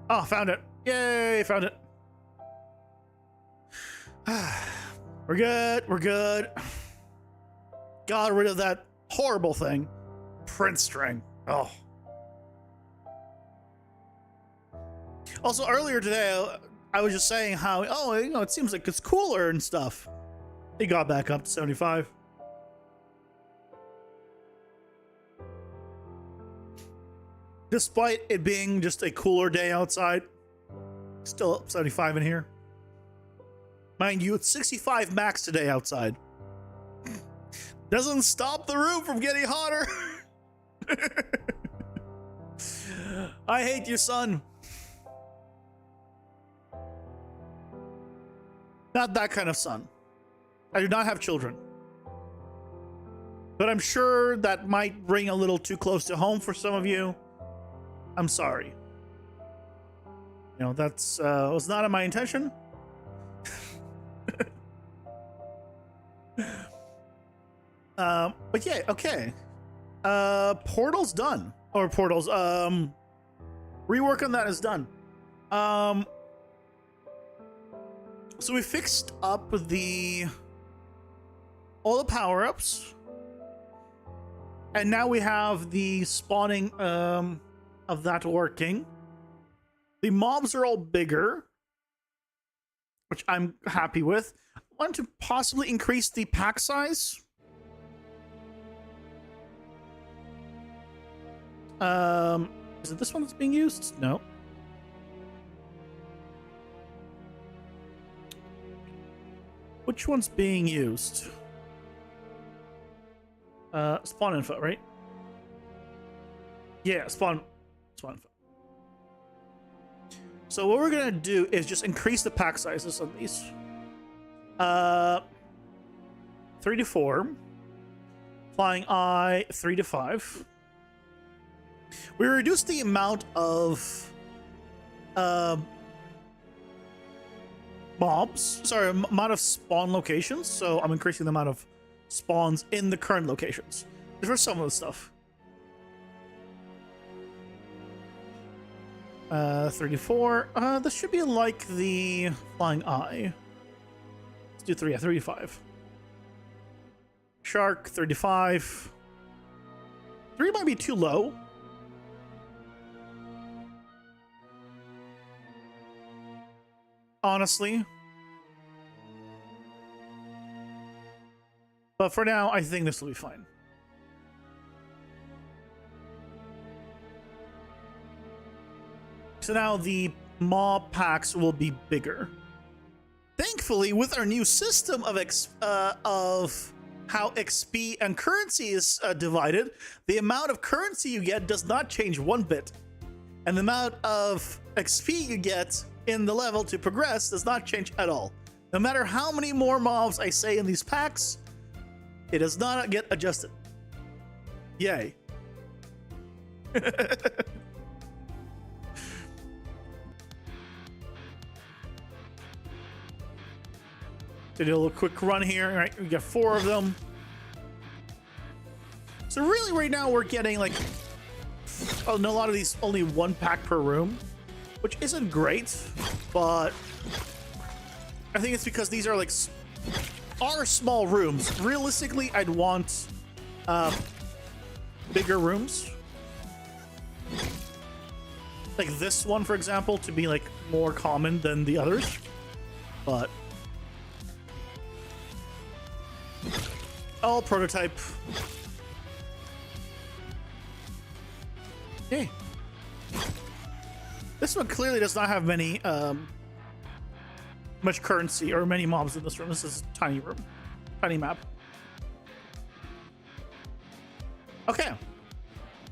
Oh, found it. Yay, found it. We're good, we're good. Got rid of that horrible thing. Print string. Oh. Also, earlier today, I was just saying how, it seems like it's cooler and stuff. It got back up to 75. Despite it being just a cooler day outside, still up 75 in here. Mind you, it's 65 max today outside. Doesn't stop the room from getting hotter. I hate you, son. Not that kind of son. I do not have children. But I'm sure that might ring a little too close to home for some of you. I'm sorry. You know, that's was not in my intention. But yeah, okay. Portal's done. Or portals. Rework on that is done. So we fixed up all the power-ups. And now we have the spawning of that working. The mobs are all bigger, which I'm happy with. I want to possibly increase the pack size. Is it this one that's being used? No. Which one's being used? Spawn info, right? Yeah, spawn info. So what we're gonna do is just increase the pack sizes on these. 3 to 4. Flying eye 3 to 5. We reduced the amount of mobs. Sorry, amount of spawn locations. So I'm increasing the amount of spawns in the current locations. For some of the stuff. 34. This should be like the flying eye. Let's do 3. Yeah, 35. Shark 35. 3 might be too low. Honestly. But for now, I think this will be fine. So now the mob packs will be bigger. Thankfully, with our new system of how XP and currency is divided, the amount of currency you get does not change one bit. And the amount of XP you get in the level to progress does not change at all. No matter how many more mobs I say in these packs, it does not get adjusted. Yay. So do a little quick run here. All right, we got 4 of them. So really right now we're getting like, oh no, a lot of these only 1 pack per room, which isn't great, but I think it's because these are like small rooms. Realistically, I'd want bigger rooms. Like this one, for example, to be like more common than the others. But all prototype. Okay. This one clearly does not have many much currency or many mobs in this room. This is a tiny room, tiny map. Okay,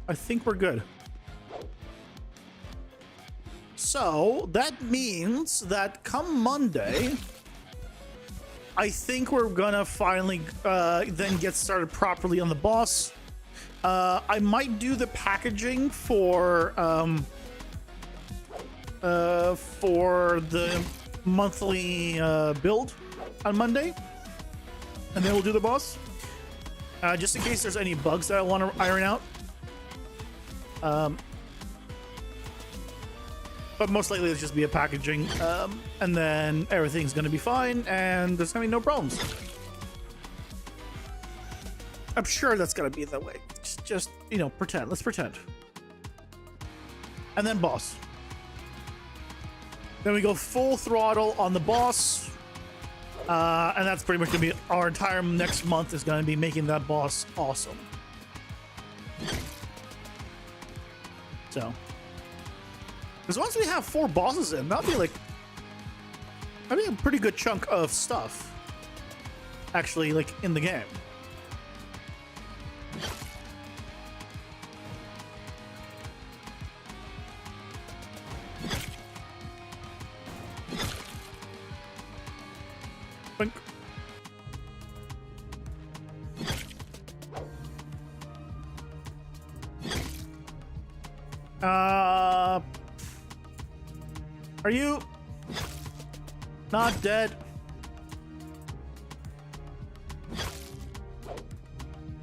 I think we're good. So that means that come Monday, I think we're gonna finally then get started properly on the boss. I might do the packaging for the monthly build on Monday, and then we'll do the boss. Just in case there's any bugs that I want to iron out. But most likely it's just be a packaging, and then everything's gonna be fine, and there's gonna be no problems. I'm sure that's gonna be that way. Just you know, pretend. Let's pretend. And then boss. Then we go full throttle on the boss, and that's pretty much gonna be our entire next month is gonna be making that boss awesome. So, because once we have 4 bosses in, that'll be like, I think a pretty good chunk of stuff actually like in the game. Boink. Are you not dead?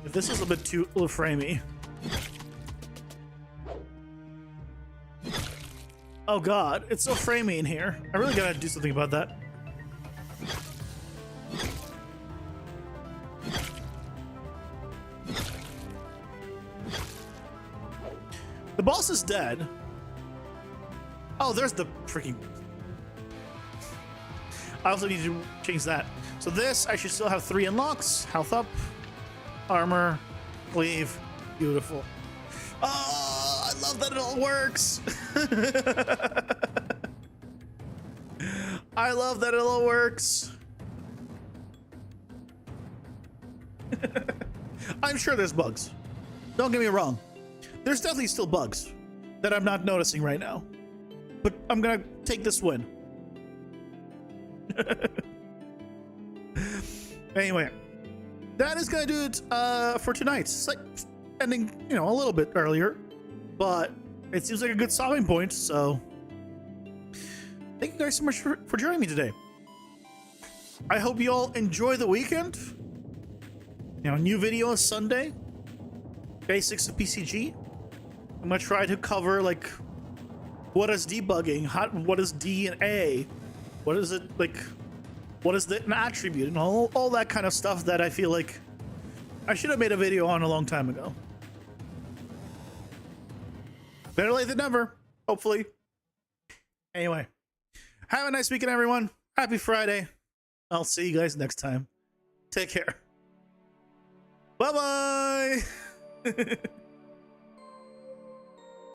If this is a bit too framey. Oh god, it's so framey in here. I really gotta do something about that. The boss is dead. Oh, there's the freaking... I also need to change that. So this, I should still have 3 unlocks. Health up, armor, cleave. Beautiful. Oh, I love that it all works. I love that it all works. I'm sure there's bugs. Don't get me wrong. There's definitely still bugs that I'm not noticing right now. But I'm gonna take this win. Anyway, that is gonna do it for tonight. It's like ending, a little bit earlier, but it seems like a good stopping point. So, thank you guys so much for joining me today. I hope you all enjoy the weekend. New video is Sunday. Basics of PCG. I'm gonna try to cover like what is debugging, what is D and A, what is it like, what is an attribute, and all that kind of stuff that I feel like I should have made a video on a long time ago. Better late than never, hopefully. Anyway, have a nice weekend, everyone. Happy Friday. I'll see you guys next time. Take care. Bye bye.